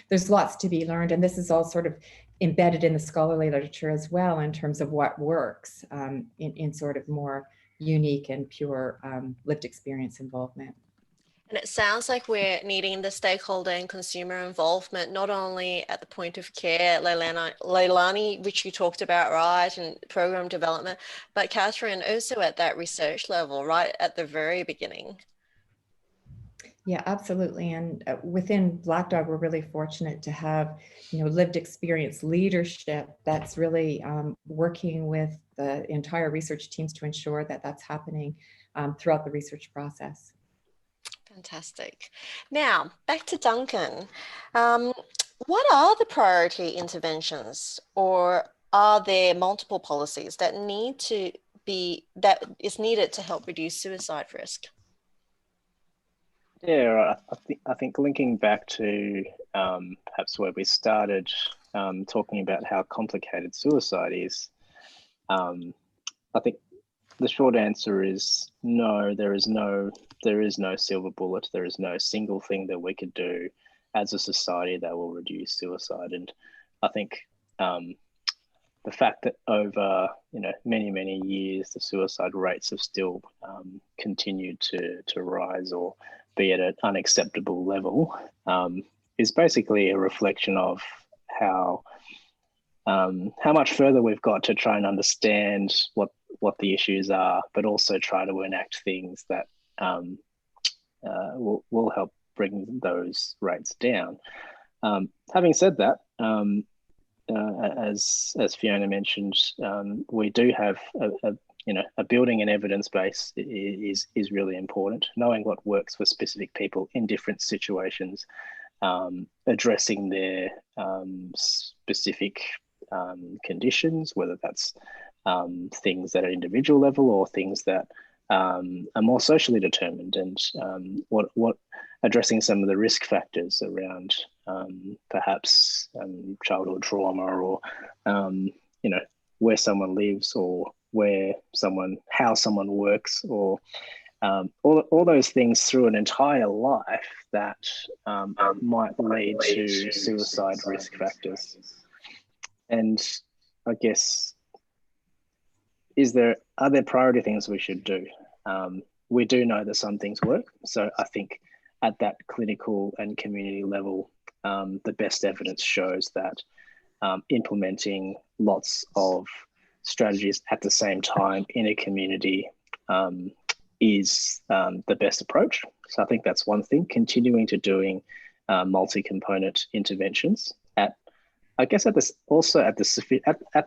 there's lots to be learned, and this is all sort of embedded in the scholarly literature as well in terms of what works in sort of more unique and pure lived experience involvement. And it sounds like we're needing the stakeholder and consumer involvement, not only at the point of care, Leilani, which you talked about, right, and program development, but Katherine, also at that research level, right at the very beginning. Yeah, absolutely. And within Black Dog, we're really fortunate to have, you know, lived experience leadership that's really working with the entire research teams to ensure that that's happening throughout the research process. Fantastic. Now, back to Duncan. What are the priority interventions, or are there multiple policies that is needed to help reduce suicide risk? Yeah, I think linking back to perhaps where we started talking about how complicated suicide is, I think the short answer is no. There is no silver bullet. There is no single thing that we could do as a society that will reduce suicide. And I think the fact that over many years the suicide rates have still continued to rise or be at an unacceptable level is basically a reflection of how much further we've got to try and understand what the issues are, but also try to enact things that will help bring those rates down. Having said that, as Fiona mentioned, we do have a building an evidence base is really important. Knowing what works for specific people in different situations, addressing their specific conditions, whether that's things that are individual level or things that are more socially determined, and what addressing some of the risk factors around perhaps childhood trauma, or where someone lives, or how someone works, or all those things through an entire life that might lead to suicide risk factors. And I guess, are there priority things we should do? We do know that some things work. So I think at that clinical and community level, the best evidence shows that implementing lots of strategies at the same time in a community is the best approach. So I think that's one thing. Continuing to doing multi-component interventions at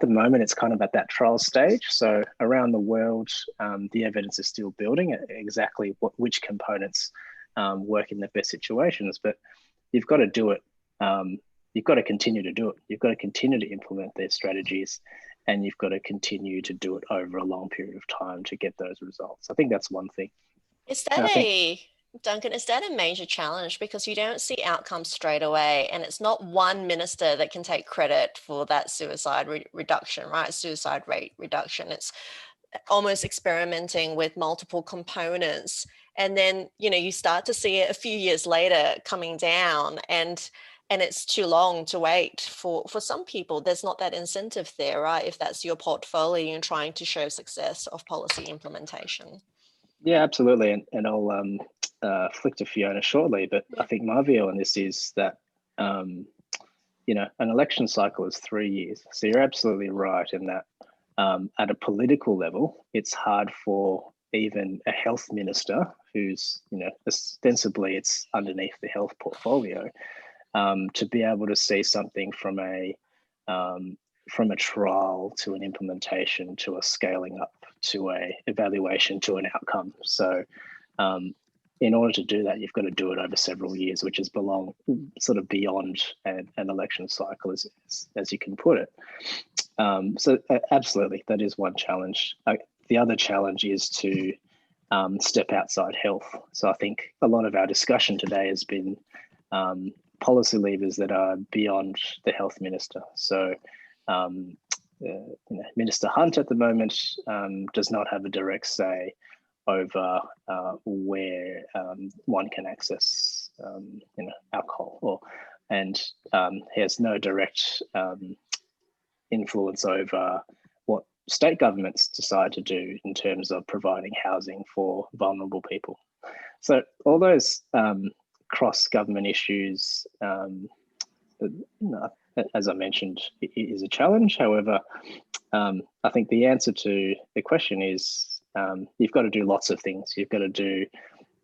the moment, it's kind of at that trial stage. So around the world, the evidence is still building at exactly which components work in the best situations. But you've got to do it. You've got to continue to do it. You've got to continue to implement their strategies, and you've got to continue to do it over a long period of time to get those results. I think that's one thing. Duncan, is that a major challenge? Because you don't see outcomes straight away, and it's not one minister that can take credit for that suicide reduction, right? Suicide rate reduction. It's almost experimenting with multiple components. And then, you start to see it a few years later coming down, and it's too long to wait for some people. There's not that incentive there, right? If that's your portfolio and trying to show success of policy implementation. Yeah, absolutely. And I'll flick to Fiona shortly, but I think my view on this is that, an election cycle is 3 years. So you're absolutely right in that at a political level, it's hard for even a health minister who's, ostensibly it's underneath the health portfolio, to be able to see something from a trial to an implementation to a scaling up to a evaluation to an outcome. So in order to do that, you've got to do it over several years, which is sort of beyond an election cycle, as you can put it. So absolutely, that is one challenge. The other challenge is to step outside health. So I think a lot of our discussion today has been policy levers that are beyond the health minister. So Minister Hunt at the moment does not have a direct say over where one can access alcohol, and he has no direct influence over what state governments decide to do in terms of providing housing for vulnerable people. So all those cross-government issues, as I mentioned, is a challenge. However, I think the answer to the question is you've got to do lots of things. You've got to do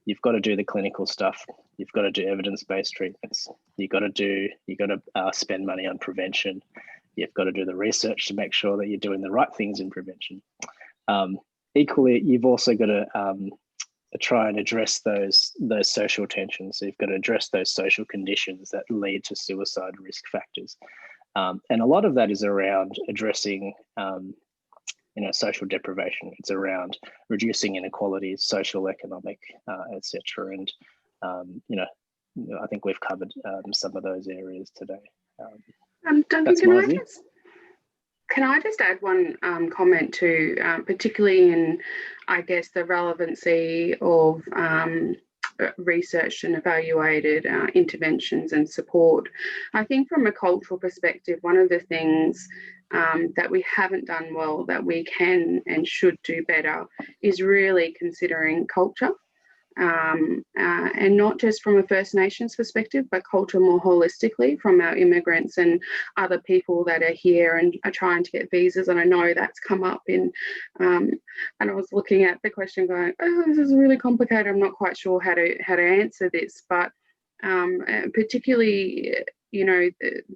the clinical stuff. You've got to do evidence-based treatments. You've got to spend money on prevention. You've got to do the research to make sure that you're doing the right things in prevention. Equally, you've also got to try and address those social tensions. So you've got to address those social conditions that lead to suicide risk factors. And a lot of that is around addressing social deprivation. It's around reducing inequalities, social, economic, etc. And I think we've covered some of those areas today. Duncan, can I just add one comment to, particularly in, I guess, the relevancy of researched and evaluated interventions and support. I think from a cultural perspective, one of the things that we haven't done well, that we can and should do better, is really considering culture. And not just from a First Nations perspective, but culture more holistically from our immigrants and other people that are here and are trying to get visas. And I know that's come up in, and I was looking at the question going, oh, this is really complicated. I'm not quite sure how to answer this, but particularly, the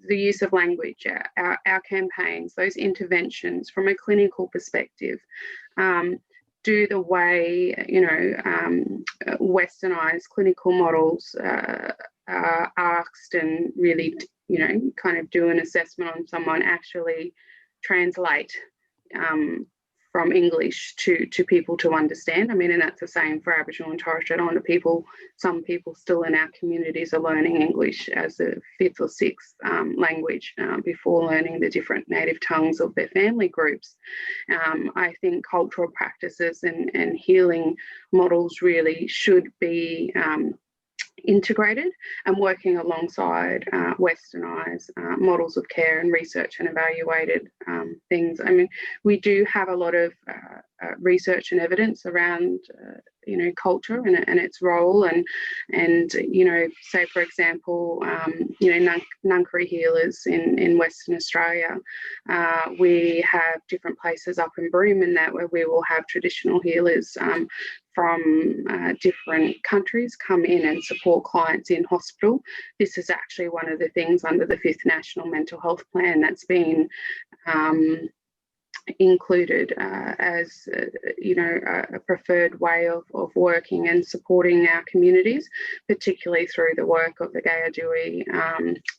use of language, our campaigns, those interventions from a clinical perspective, do the way, westernized clinical models are asked and really, kind of do an assessment on someone, actually translate from English to people to understand. I mean, and that's the same for Aboriginal and Torres Strait Islander people. Some people still in our communities are learning English as a fifth or sixth language before learning the different native tongues of their family groups. I think cultural practices and healing models really should be integrated and working alongside westernised models of care and research and evaluated things. I mean, we do have a lot of research and evidence around culture and its role, and say for example Ngangkari healers in Western Australia. We have different places up in Broome and that where we will have traditional healers from different countries come in and support clients in hospital. This is actually one of the things under the 5th National Mental Health Plan that's been included as a preferred way of working and supporting our communities, particularly through the work of the Gayadui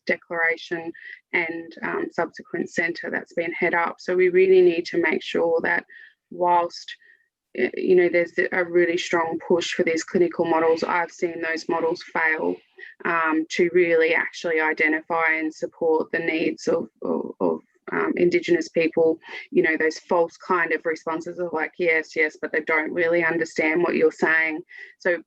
Declaration and subsequent centre that's been head up. So we really need to make sure that whilst there's a really strong push for these clinical models, I've seen those models fail to really actually identify and support the needs of Indigenous people, those false kind of responses of like, yes, but they don't really understand what you're saying. So,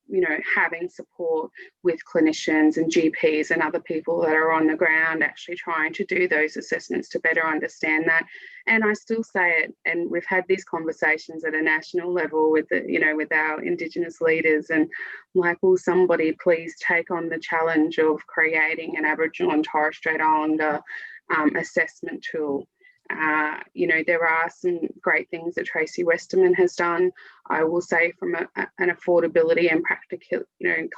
having support with clinicians and GPs and other people that are on the ground actually trying to do those assessments to better understand that. And I still say it, and we've had these conversations at a national level with with our Indigenous leaders, and I'm like, will somebody please take on the challenge of creating an Aboriginal and Torres Strait Islander assessment tool. There are some great things that Tracy Westerman has done. I will say from an affordability and practical,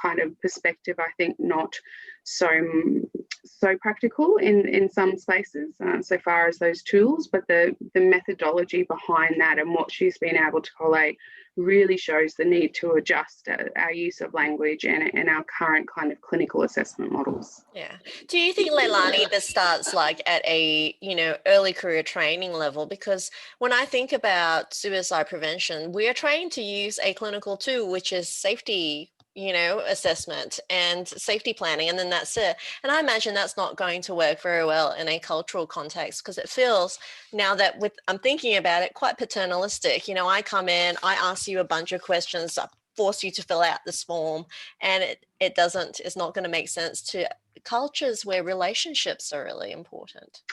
kind of perspective, I think not so practical in some spaces, so far as those tools, but the methodology behind that and what she's been able to collate really shows the need to adjust our use of language and our current kind of clinical assessment models. Yeah. Do you think, Leilani, this starts like at a, early career training level? Because when I think about suicide prevention, we are trained to use a clinical tool, which is safety assessment and safety planning, and then that's it. And I imagine that's not going to work very well in a cultural context, because it feels, now that I'm thinking about it, quite paternalistic. I come in, I ask you a bunch of questions, I force you to fill out this form, and it's not going to make sense to cultures where relationships are really important.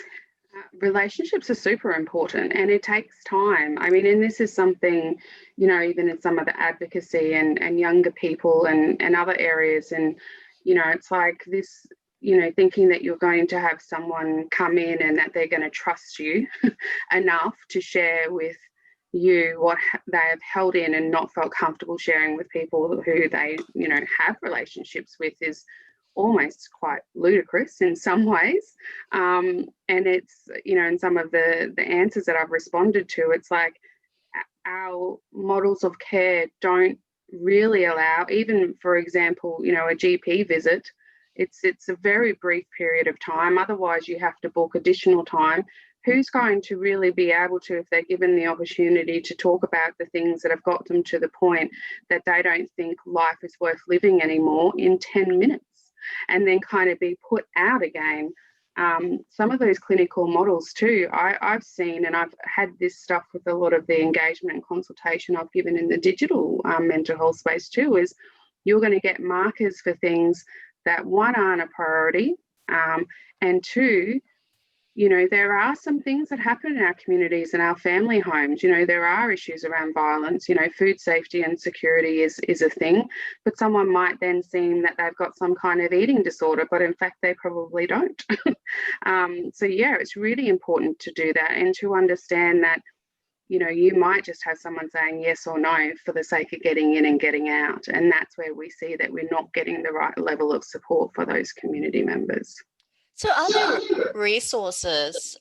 Relationships are super important, and it takes time. I mean, and this is something, even in some of the advocacy and younger people and other areas, and, it's like this, thinking that you're going to have someone come in and that they're going to trust you enough to share with you what they have held in and not felt comfortable sharing with people who they, have relationships with, is almost quite ludicrous in some ways. And it's, in some of the answers that I've responded to, it's like our models of care don't really allow, even, for example, a GP visit. It's a very brief period of time. Otherwise, you have to book additional time. Who's going to really be able to, if they're given the opportunity to talk about the things that have got them to the point that they don't think life is worth living anymore in 10 minutes? And then kind of be put out again. Some of those clinical models too, I've seen, and I've had this stuff with a lot of the engagement and consultation I've given in the digital mental health space too, is you're going to get markers for things that, one, aren't a priority, and two, there are some things that happen in our communities and our family homes. There are issues around violence. Food safety and security is a thing, but someone might then seem that they've got some kind of eating disorder, but in fact they probably don't. So yeah, it's really important to do that and to understand that, you might just have someone saying yes or no for the sake of getting in and getting out. And that's where we see that we're not getting the right level of support for those community members. So are there resources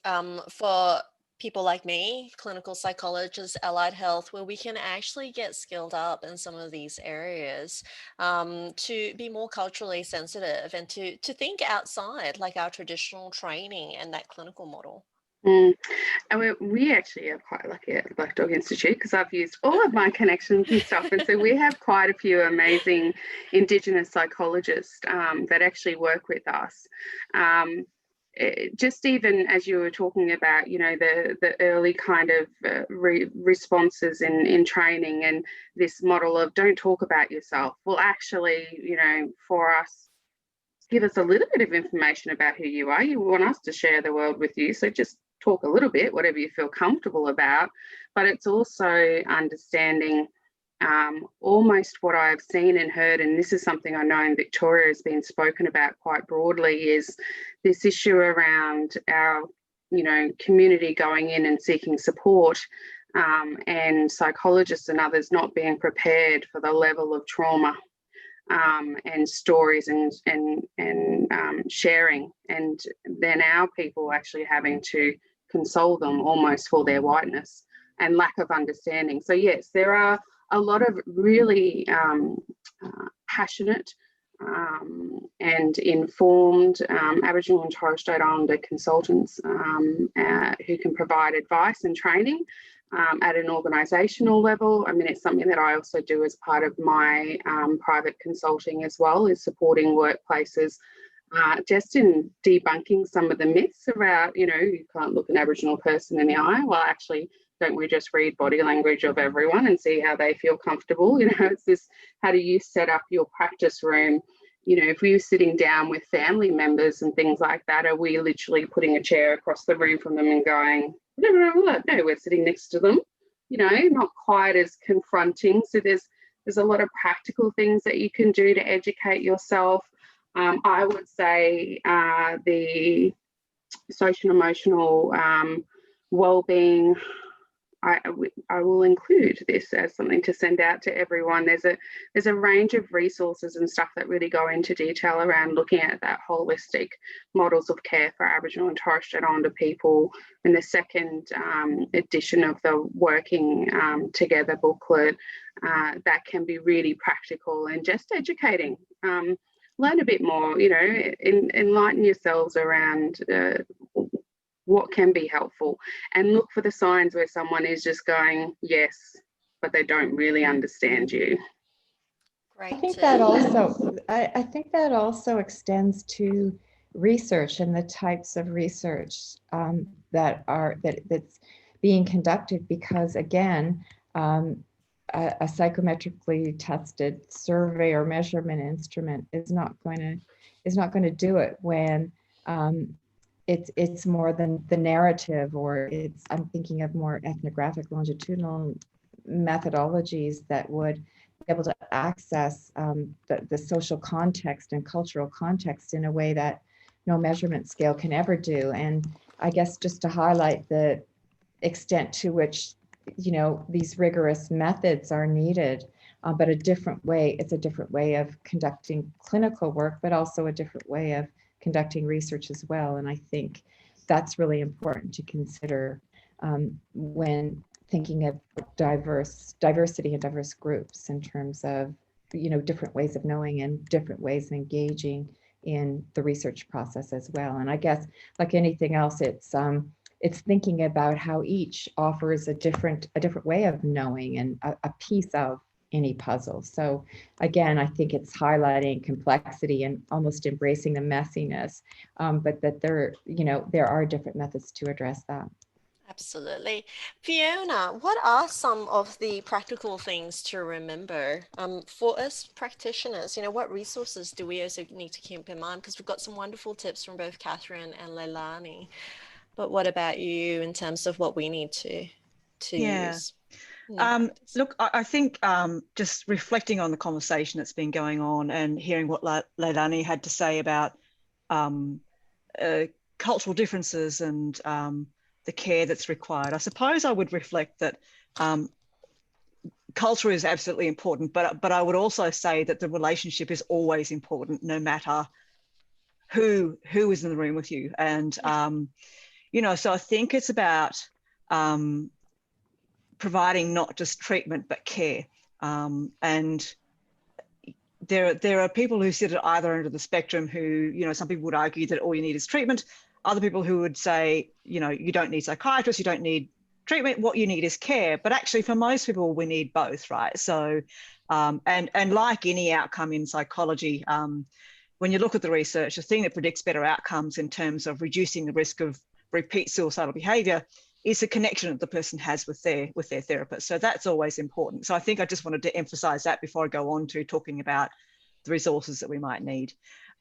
for people like me, clinical psychologists, allied health, where we can actually get skilled up in some of these areas to be more culturally sensitive and to think outside like our traditional training and that clinical model? And we actually are quite lucky at Black Dog Institute, because I've used all of my connections and stuff, and so we have quite a few amazing Indigenous psychologists that actually work with us. Just even as you were talking about, the early kind of responses in training, and this model of don't talk about yourself. Well, actually, for us, give us a little bit of information about who you are. You want us to share the world with you, so just talk a little bit, whatever you feel comfortable about. But it's also understanding almost what I've seen and heard, and this is something I know in Victoria has been spoken about quite broadly, is this issue around our, community going in and seeking support, and psychologists and others not being prepared for the level of trauma and stories and sharing, and then our people actually having to console them almost for their whiteness and lack of understanding. So yes, there are a lot of really passionate and informed Aboriginal and Torres Strait Islander consultants who can provide advice and training at an organisational level. I mean, it's something that I also do as part of my private consulting as well, is supporting workplaces just in debunking some of the myths about, you can't look an Aboriginal person in the eye. Well, actually, don't we just read body language of everyone and see how they feel comfortable? It's this, how do you set up your practice room? If we're sitting down with family members and things like that, are we literally putting a chair across the room from them and going, no, we're sitting next to them, not quite as confronting. So there's a lot of practical things that you can do to educate yourself. I would say the social emotional well-being I will include this as something to send out to everyone. There's a range of resources and stuff that really go into detail around looking at that holistic models of care for Aboriginal and Torres Strait Islander people. In the second edition of the Working Together booklet, that can be really practical and just educating. Learn a bit more, enlighten yourselves around what can be helpful, and look for the signs where someone is just going, yes, but they don't really understand you. Great. I think that also, I think that also extends to research and the types of research that's being conducted, because again, a psychometrically tested survey or measurement instrument is not going to do it when it's more than the narrative, or I'm thinking of more ethnographic longitudinal methodologies that would be able to access the social context and cultural context in a way that no measurement scale can ever do. And I guess just to highlight the extent to which these rigorous methods are needed, but it's a different way of conducting clinical work, but also a different way of conducting research as well. And I think that's really important to consider when thinking of diversity and diverse groups in terms of, different ways of knowing and different ways of engaging in the research process as well. And I guess like anything else, it's thinking about how each offers a different way of knowing and a piece of any puzzle. So again, I think it's highlighting complexity and almost embracing the messiness, but that there are different methods to address that. Absolutely. Fiona, what are some of the practical things to remember for us practitioners? What resources do we also need to keep in mind? Because we've got some wonderful tips from both Katherine and Leilani. But what about you in terms of what we need to use? Look, I think just reflecting on the conversation that's been going on and hearing what Leilani had to say about cultural differences and the care that's required, I suppose I would reflect that culture is absolutely important, but I would also say that the relationship is always important, no matter who is in the room with you. And so I think it's about providing not just treatment but care, and there are people who sit at either end of the spectrum who, some people would argue that all you need is treatment, other people who would say, you don't need psychiatrists, you don't need treatment, what you need is care. But actually for most people we need both, right? So and like any outcome in psychology, when you look at the research, the thing that predicts better outcomes in terms of reducing the risk of repeat suicidal behaviour is the connection that the person has with their therapist. So that's always important. So I think I just wanted to emphasise that before I go on to talking about the resources that we might need.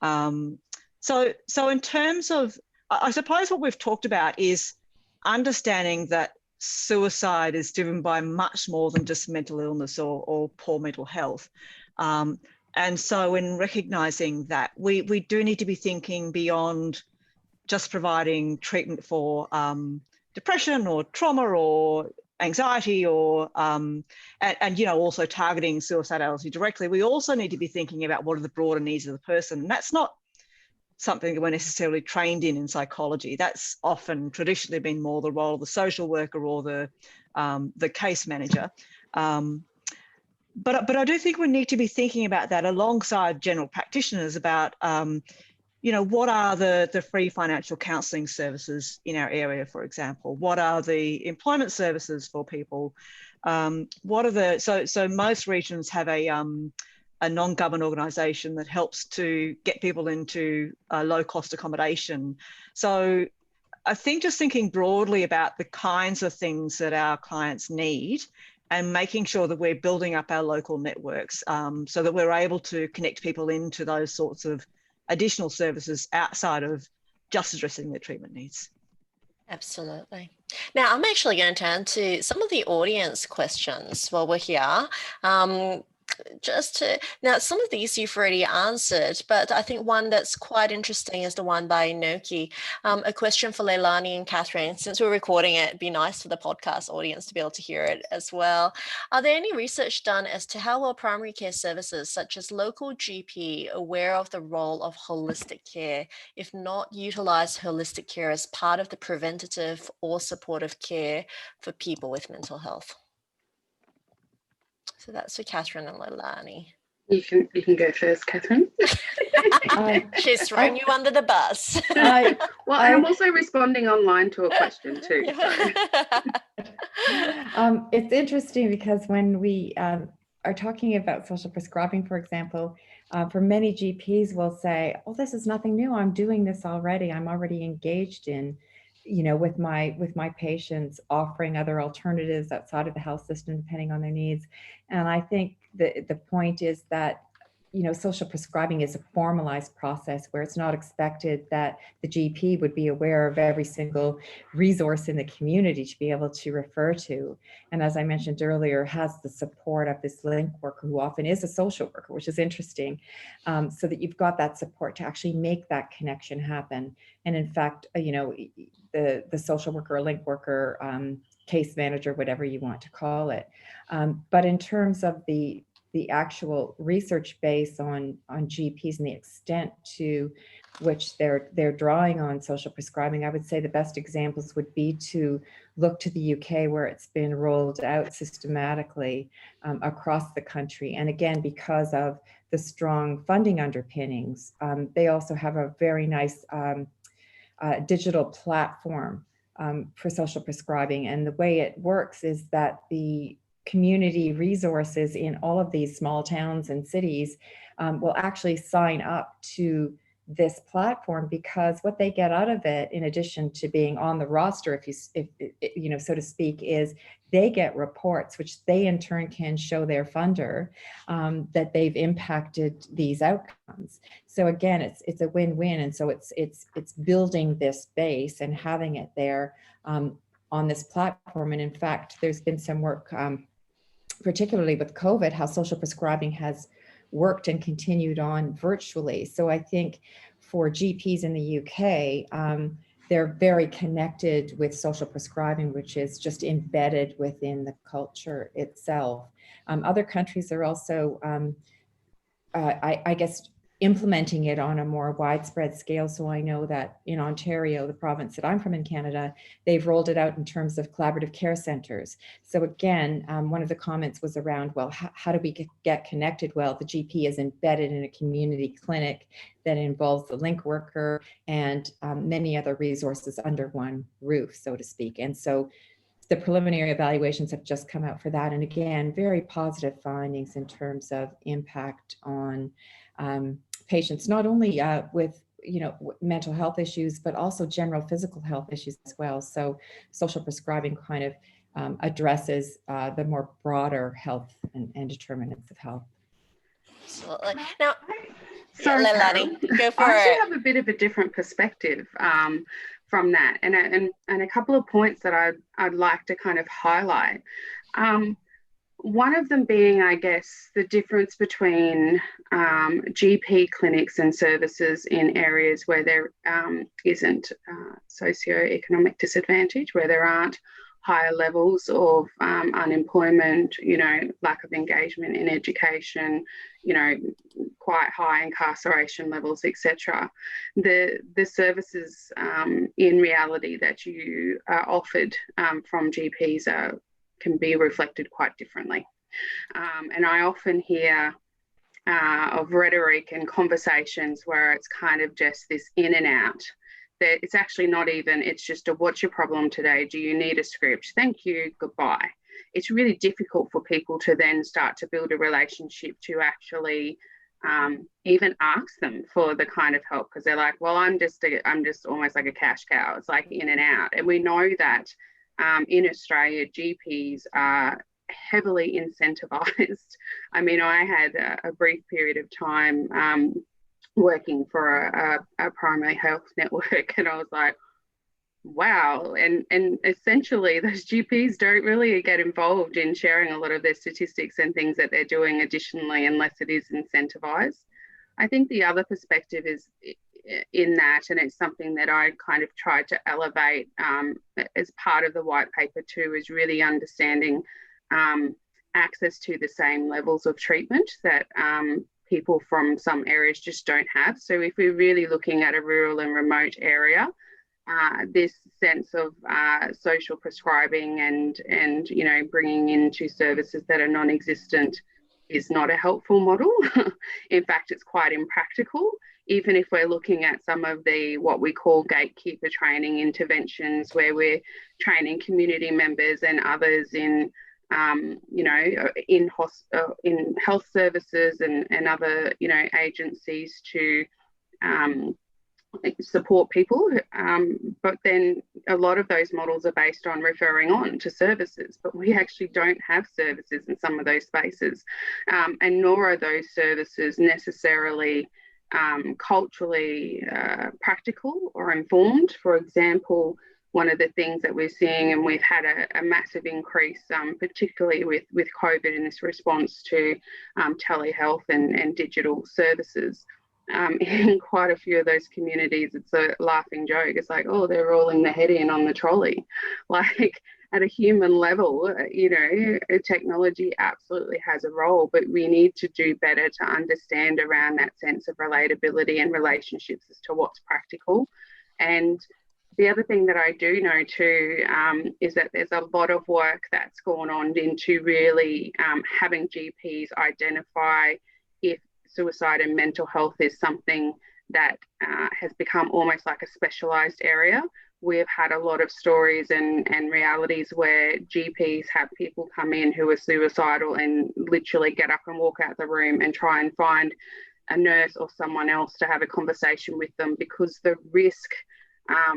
So in terms of, I suppose what we've talked about is understanding that suicide is driven by much more than just mental illness or poor mental health. And so in recognising that, we do need to be thinking beyond just providing treatment for depression or trauma or anxiety or and also targeting suicidality directly. We also need to be thinking about what are the broader needs of the person. And that's not something that we're necessarily trained in psychology. That's often traditionally been more the role of the social worker or the case manager. But I do think we need to be thinking about that alongside general practitioners about what are the free financial counselling services in our area, for example? What are the employment services for people? What are the so most regions have a non-government organisation that helps to get people into low-cost accommodation. So I think just thinking broadly about the kinds of things that our clients need and making sure that we're building up our local networks so that we're able to connect people into those sorts of additional services outside of just addressing their treatment needs. Absolutely. Now, I'm actually going to turn to some of the audience questions while we're here. now some of these you've already answered, but I think one that's quite interesting is the one by Inoki. A question for Leilani and Katherine. Since we're recording it, it'd be nice for the podcast audience to be able to hear it as well. Are there any research done as to how well primary care services such as local GP aware of the role of holistic care, if not utilize holistic care as part of the preventative or supportive care for people with mental health? So that's for Katherine and Leilani. You can go first, Katherine. She's throwing you under the bus. I'm also responding online to a question too. So. It's interesting because when we are talking about social prescribing, for example, for many GPs will say, oh, this is nothing new. I'm doing this already. I'm already engaged in, with my patients, offering other alternatives outside of the health system, depending on their needs. And I think the point is that, social prescribing is a formalized process where it's not expected that the GP would be aware of every single resource in the community to be able to refer to. And as I mentioned earlier, has the support of this link worker who often is a social worker, which is interesting, so that you've got that support to actually make that connection happen. And in fact, the social worker or link worker, case manager, whatever you want to call it. But in terms of the actual research base on GPs and the extent to which they're drawing on social prescribing, I would say the best examples would be to look to the UK, where it's been rolled out systematically across the country. And again, because of the strong funding underpinnings, they also have a very nice digital platform for social prescribing. And the way it works is that the community resources in all of these small towns and cities will actually sign up to this platform, because what they get out of it, in addition to being on the roster, if so to speak, is they get reports which they in turn can show their funder that they've impacted these outcomes. So again, it's a win-win, and so it's building this base and having it there on this platform. And in fact, there's been some work, particularly with COVID, how social prescribing has worked and continued on virtually. So I think for GPs in the UK, they're very connected with social prescribing, which is just embedded within the culture itself. Other countries are also, I guess, implementing it on a more widespread scale. So I know that in Ontario, the province that I'm from in Canada, they've rolled it out in terms of collaborative care centers. So again, one of the comments was around, well, how do we get connected? Well, the GP is embedded in a community clinic that involves the link worker and many other resources under one roof, so to speak. And so the preliminary evaluations have just come out for that. And again, very positive findings in terms of impact on patients, not only with mental health issues, but also general physical health issues as well. So social prescribing kind of addresses the more broader health and determinants of health. Absolutely. Now, sorry, Leilani, go for I it. actually have a bit of a different perspective from that, and a couple of points that I'd like to kind of highlight. One of them being, I guess, the difference between GP clinics and services in areas where there isn't socioeconomic disadvantage, where there aren't higher levels of unemployment, lack of engagement in education, quite high incarceration levels, etc. The services in reality that you are offered from GPs can be reflected quite differently. And I often hear of rhetoric and conversations where it's kind of just this in and out, that it's actually not even, it's just a what's your problem today? Do you need a script? Thank you, goodbye. It's really difficult for people to then start to build a relationship to actually even ask them for the kind of help, because they're like, well, I'm just almost like a cash cow. It's like in and out. And we know that in Australia, GPs are heavily incentivized. I mean, I had a brief period of time working for a primary health network, and I was like, wow. And essentially those GPs don't really get involved in sharing a lot of their statistics and things that they're doing additionally, unless it is incentivized. I think the other perspective is in that, and it's something that I kind of tried to elevate as part of the white paper too, is really understanding access to the same levels of treatment that people from some areas just don't have. So if we're really looking at a rural and remote area, this sense of social prescribing and you know, bringing into services that are non-existent is not a helpful model. In fact, it's quite impractical. Even if we're looking at some of the what we call gatekeeper training interventions, where we're training community members and others in you know, in health services and other, you know, agencies to support people, but then a lot of those models are based on referring on to services, but we actually don't have services in some of those spaces, and nor are those services necessarily culturally practical or informed. For example, one of the things that we're seeing, and we've had a massive increase, particularly with COVID in this response to telehealth and digital services, in quite a few of those communities, it's a laughing joke. It's like, oh, they're rolling their head in on the trolley. Like, at a human level, you know, technology absolutely has a role, but we need to do better to understand around that sense of relatability and relationships as to what's practical. And the other thing that I do know too is that there's a lot of work that's gone on into really having GPs identify if suicide and mental health is something that has become almost like a specialised area. We've had a lot of stories and realities where GPs have people come in who are suicidal and literally get up and walk out the room and try and find a nurse or someone else to have a conversation with them, because the risk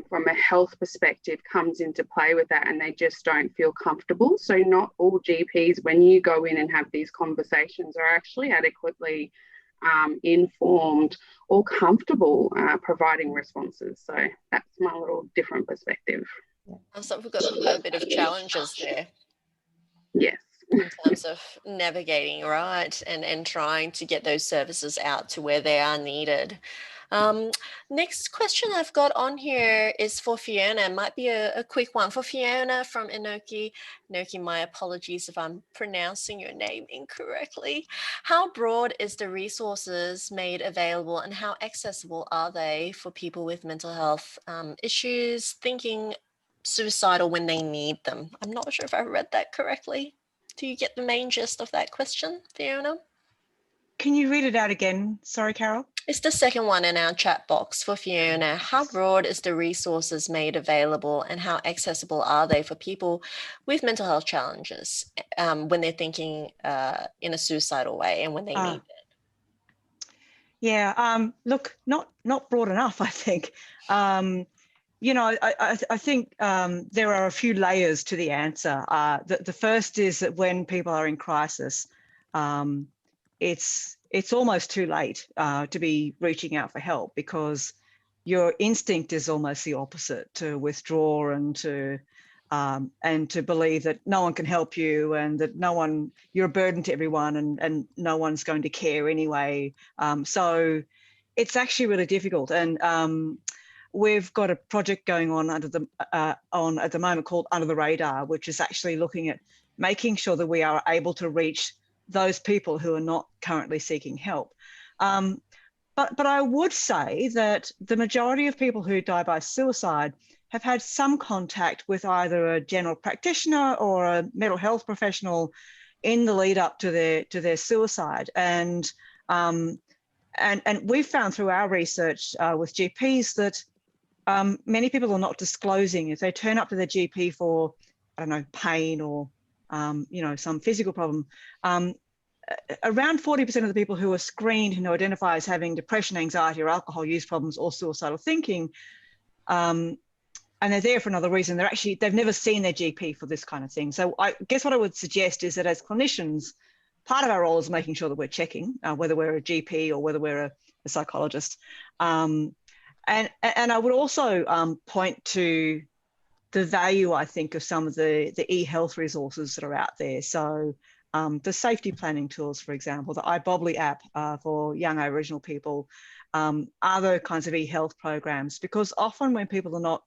from a health perspective comes into play with that, and they just don't feel comfortable. So not all GPs, when you go in and have these conversations, are actually adequately informed or comfortable providing responses. So that's my little different perspective. So we've got quite a bit of challenges there. Yes. In terms of navigating, right, and trying to get those services out to where they are needed. Next question I've got on here is for Fiona. It might be a quick one for Fiona from Inoki. Inoki, my apologies if I'm pronouncing your name incorrectly. How broad is the resources made available, and how accessible are they for people with mental health issues thinking suicidal when they need them? I'm not sure if I read that correctly. Do you get the main gist of that question, Fiona? Can you read it out again? Sorry, Carol. It's the second one in our chat box for Fiona. How broad is the resources made available, and how accessible are they for people with mental health challenges when they're thinking in a suicidal way and when they need it? Yeah, look, not broad enough, I think. You know, I think there are a few layers to the answer. The first is that when people are in crisis, it's almost too late to be reaching out for help, because your instinct is almost the opposite, to withdraw and to believe that no one can help you, and that you're a burden to everyone, and no one's going to care anyway. So it's actually really difficult. And we've got a project going on at the moment called Under the Radar, which is actually looking at making sure that we are able to reach those people who are not currently seeking help. But I would say that the majority of people who die by suicide have had some contact with either a general practitioner or a mental health professional in the lead up to their suicide. And we've found through our research with GPs that many people are not disclosing if they turn up to their GP for, I don't know, pain or you know, some physical problem. Around 40% of the people who are screened who identify as having depression, anxiety, or alcohol use problems or suicidal thinking, and they're there for another reason, they've never seen their GP for this kind of thing. So I guess what I would suggest is that as clinicians, part of our role is making sure that we're checking whether we're a GP or whether we're a psychologist. And I would also point to the value, I think, of some of the e-health resources that are out there. So the safety planning tools, for example, the iBobbly app for young Aboriginal people, other kinds of e-health programs, because often when people are not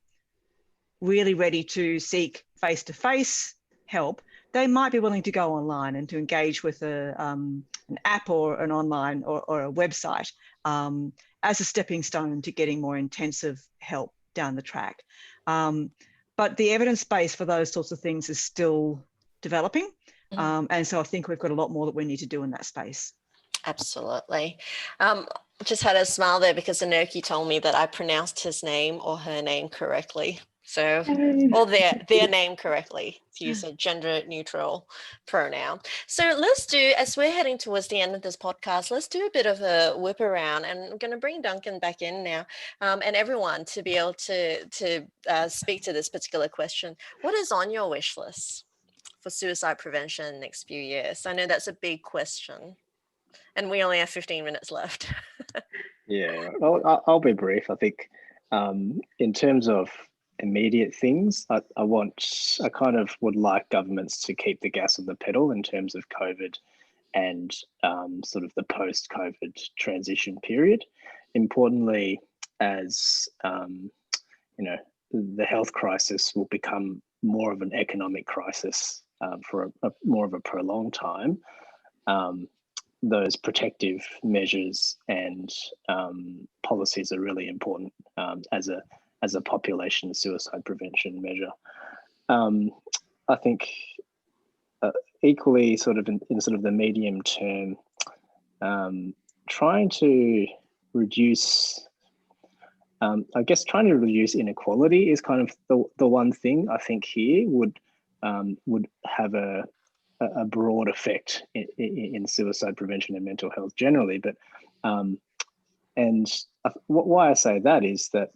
really ready to seek face-to-face help, they might be willing to go online and to engage with an app or an online or a website as a stepping stone to getting more intensive help down the track. But the evidence base for those sorts of things is still developing. And so I think we've got a lot more that we need to do in that space. Absolutely. Just had a smile there because Anoki told me that I pronounced his name or her name correctly. So, or their name correctly, to use a gender neutral pronoun. So let's do, as we're heading towards the end of this podcast, let's do a bit of a whip around, and I'm going to bring Duncan back in now, and everyone to be able to speak to this particular question. What is on your wish list for suicide prevention in the next few years? I know that's a big question, and we only have 15 minutes left. Yeah, well, I'll be brief. I think in terms of immediate things, I kind of would like governments to keep the gas on the pedal in terms of COVID and sort of the post-COVID transition period. Importantly, as the health crisis will become more of an economic crisis for more of a prolonged time. Those protective measures and policies are really important as a population suicide prevention measure. I think equally sort of in sort of the medium term, trying to reduce inequality is kind of the one thing I think here would have a broad effect in suicide prevention and mental health generally. But why I say that is that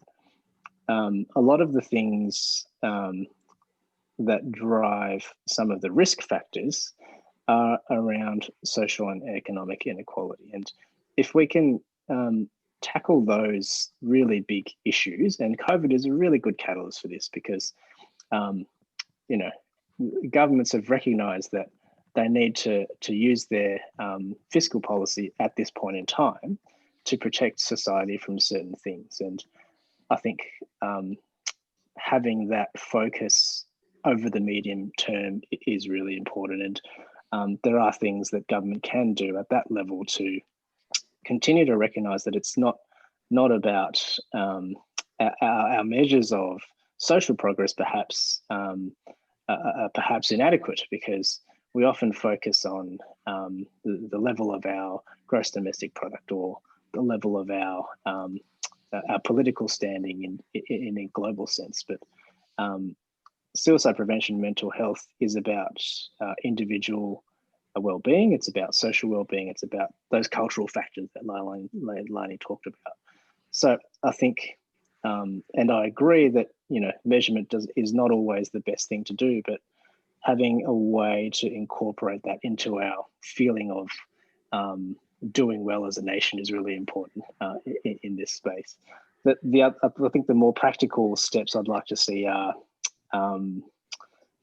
a lot of the things that drive some of the risk factors are around social and economic inequality. And if we can tackle those really big issues, and COVID is a really good catalyst for this because, governments have recognised that they need to use their fiscal policy at this point in time to protect society from certain things. And I think having that focus over the medium term is really important. And there are things that government can do at that level to continue to recognise that it's not about our measures of social progress perhaps inadequate, because we often focus on the level of our gross domestic product or the level of our political standing in a global sense. But suicide prevention, mental health is about individual well-being. It's about social well-being. It's about those cultural factors that Leilani talked about. So I think, and I agree that measurement is not always the best thing to do, but having a way to incorporate that into our feeling of doing well as a nation is really important in this space. But I think the more practical steps I'd like to see are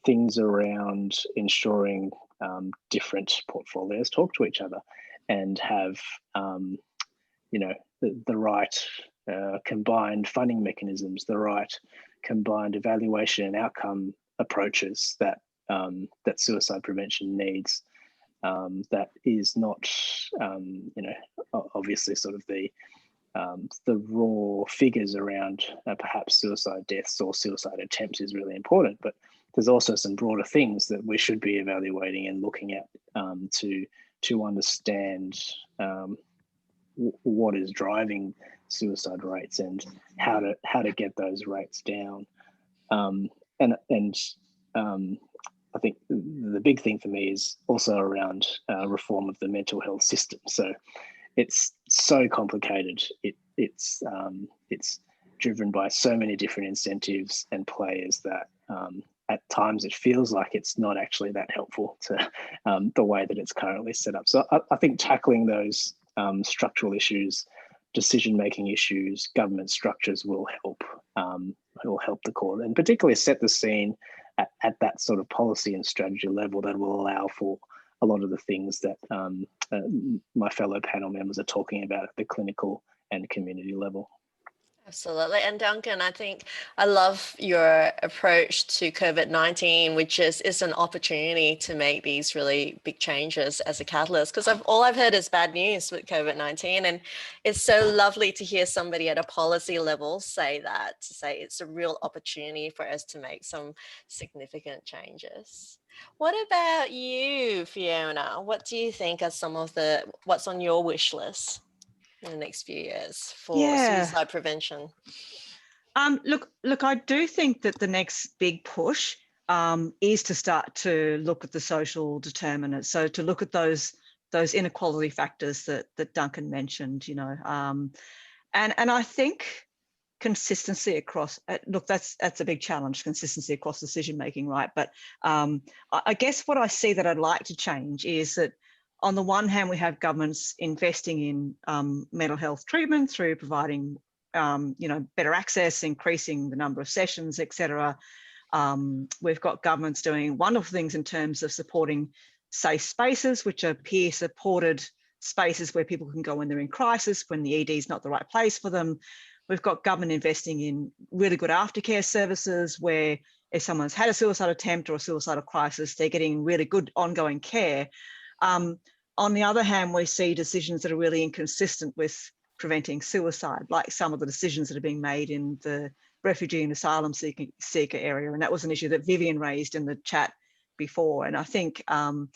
things around ensuring different portfolios talk to each other and have the right combined funding mechanisms, the right combined evaluation and outcome approaches that suicide prevention needs. That is not obviously sort of the raw figures around perhaps suicide deaths or suicide attempts is really important, but there's also some broader things that we should be evaluating and looking at to understand what is driving suicide rates and how to get those rates down. I think the big thing for me is also around reform of the mental health system. So it's so complicated. It's driven by so many different incentives and players that at times it feels like it's not actually that helpful to the way that it's currently set up. So I think tackling those structural issues, decision-making issues, government structures will help will help the court, and particularly set the scene at that sort of policy and strategy level that will allow for a lot of the things that my fellow panel members are talking about at the clinical and community level. Absolutely. And Duncan, I think I love your approach to COVID-19, which is an opportunity to make these really big changes as a catalyst, because all I've heard is bad news with COVID-19. And it's so lovely to hear somebody at a policy level say that, to say it's a real opportunity for us to make some significant changes. What about you, Fiona? What do you think are some of what's on your wish list in the next few years for suicide prevention? Look, I do think that the next big push is to start to look at the social determinants. So to look at those inequality factors that Duncan mentioned, and I think consistency across, look, that's a big challenge, consistency across decision making, right? But I guess what I see that I'd like to change is that on the one hand, we have governments investing in mental health treatment through providing, better access, increasing the number of sessions, etc. We've got governments doing wonderful things in terms of supporting safe spaces, which are peer-supported spaces where people can go when they're in crisis, when the ED is not the right place for them. We've got government investing in really good aftercare services where if someone's had a suicide attempt or a suicidal crisis, they're getting really good ongoing care. On the other hand, we see decisions that are really inconsistent with preventing suicide, like some of the decisions that are being made in the refugee and asylum seeker area. And that was an issue that Vivian raised in the chat before. And I think, I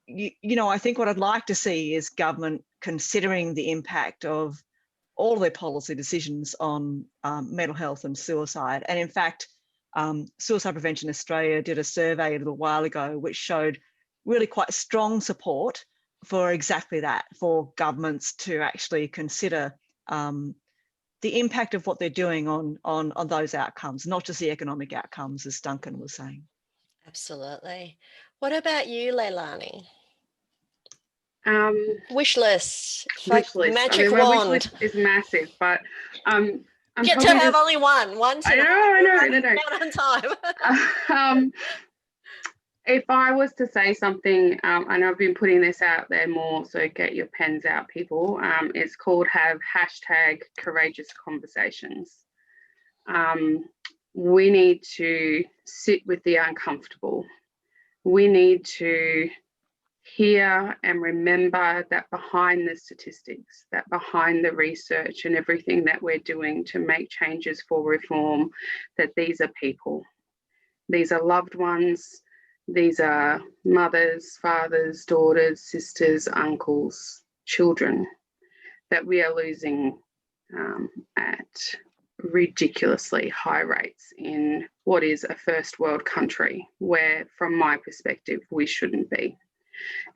think what I'd like to see is government considering the impact of all of their policy decisions on mental health and suicide. And in fact, Suicide Prevention Australia did a survey a little while ago, which showed really quite strong support for exactly that, for governments to actually consider the impact of what they're doing on those outcomes, not just the economic outcomes, as Duncan was saying. Absolutely. What about you, Leilani? Wish list. Wish list. Magic my wand. wish list is massive, but I'm get to have only one tonight. I know. Not on time. If I was to say something, and I've been putting this out there more, so get your pens out, people. It's called have #courageous conversations. We need to sit with the uncomfortable. We need to hear and remember that behind the statistics, that behind the research and everything that we're doing to make changes for reform, that these are people. These are loved ones. These are mothers, fathers, daughters, sisters, uncles, children that we are losing at ridiculously high rates in what is a first world country where, from my perspective, we shouldn't be.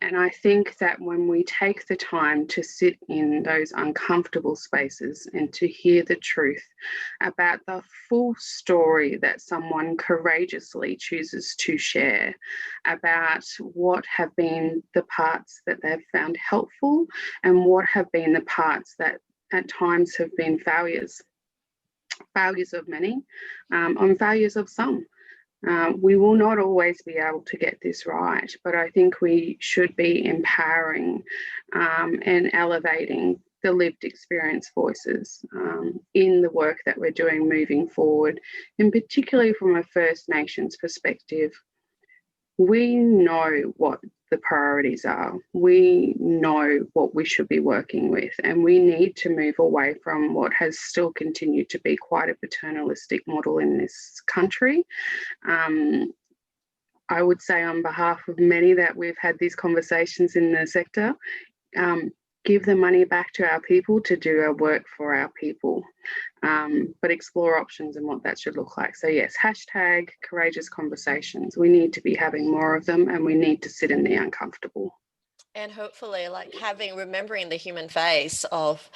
And I think that when we take the time to sit in those uncomfortable spaces and to hear the truth about the full story that someone courageously chooses to share, about what have been the parts that they've found helpful and what have been the parts that at times have been failures of many, and failures of some. We will not always be able to get this right, but I think we should be empowering and elevating the lived experience voices in the work that we're doing moving forward, and particularly from a First Nations perspective. We know what the priorities are. We know what we should be working with, and we need to move away from what has still continued to be quite a paternalistic model in this country. I would say on behalf of many that we've had these conversations in the sector, give the money back to our people to do our work for our people, but explore options and what that should look like. So yes, #courageous conversations. We need to be having more of them, and we need to sit in the uncomfortable. And hopefully remembering the human face of,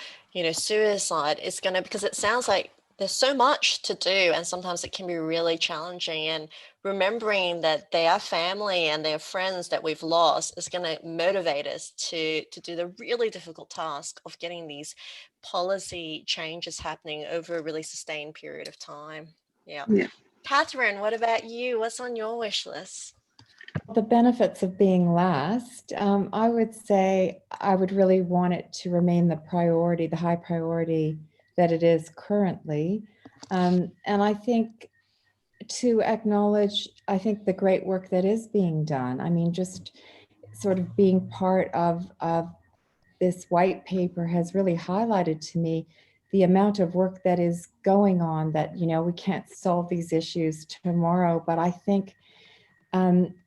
suicide is going to, because it sounds like there's so much to do and sometimes it can be really challenging, and remembering that they are family and they are friends that we've lost is going to motivate us to do the really difficult task of getting these policy changes happening over a really sustained period of time. Yeah. Yeah. Katherine, what about you? What's on your wish list? The benefits of being last, I would say I would really want it to remain the priority, the high priority that it is currently. And I think to acknowledge, I think the great work that is being done. I mean, just sort of being part of this white paper has really highlighted to me the amount of work that is going on, that, you know, we can't solve these issues tomorrow, but I think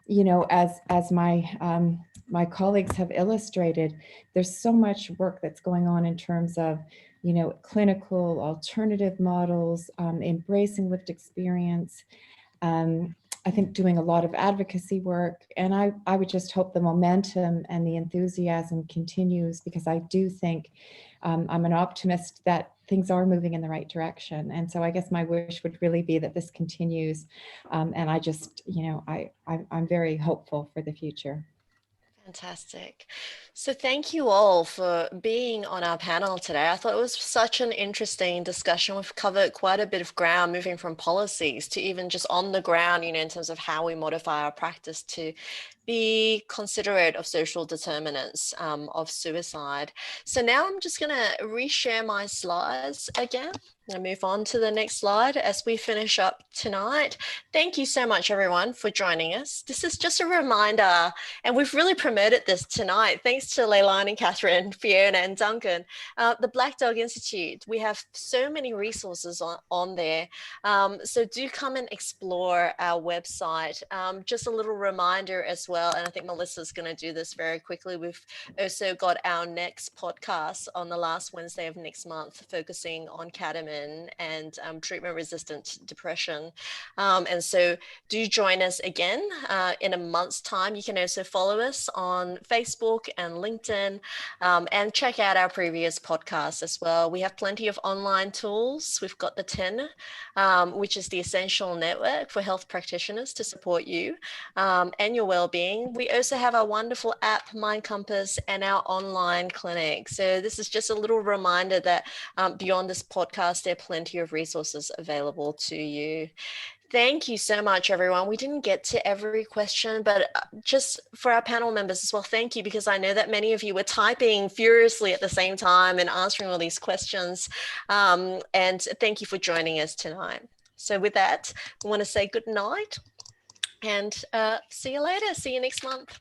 you know, as my colleagues have illustrated, there's so much work that's going on in terms of, you know, clinical alternative models, embracing lived experience. I think doing a lot of advocacy work, and I would just hope the momentum and the enthusiasm continues, because I do think I'm an optimist that things are moving in the right direction. And so I guess my wish would really be that this continues. And I just, you know, I'm very hopeful for the future. Fantastic. So thank you all for being on our panel today. I thought it was such an interesting discussion. We've covered quite a bit of ground, moving from policies to even just on the ground, you know, in terms of how we modify our practice to be considerate of social determinants of suicide. So now I'm just going to reshare my slides again and move on to the next slide as we finish up tonight. Thank you so much, everyone, for joining us. This is just a reminder, and we've really promoted this tonight, thanks to Leilani, Katherine, Fiona, and Duncan. The Black Dog Institute, we have so many resources on there. So do come and explore our website. Just a little reminder as well, and I think Melissa's going to do this very quickly. We've also got our next podcast on the last Wednesday of next month, focusing on ketamine and treatment-resistant depression. And so do join us again in a month's time. You can also follow us on Facebook and LinkedIn, and check out our previous podcasts as well. We have plenty of online tools. We've got the TIN, which is the Essential Network for Health Practitioners to support you and your well-being. We also have our wonderful app, Mind Compass, and our online clinic. So this is just a little reminder that beyond this podcast, there are plenty of resources available to you. Thank you so much, everyone. We didn't get to every question, but just for our panel members as well, thank you, because I know that many of you were typing furiously at the same time and answering all these questions. And thank you for joining us tonight. So with that, I want to say good night and see you later. See you next month.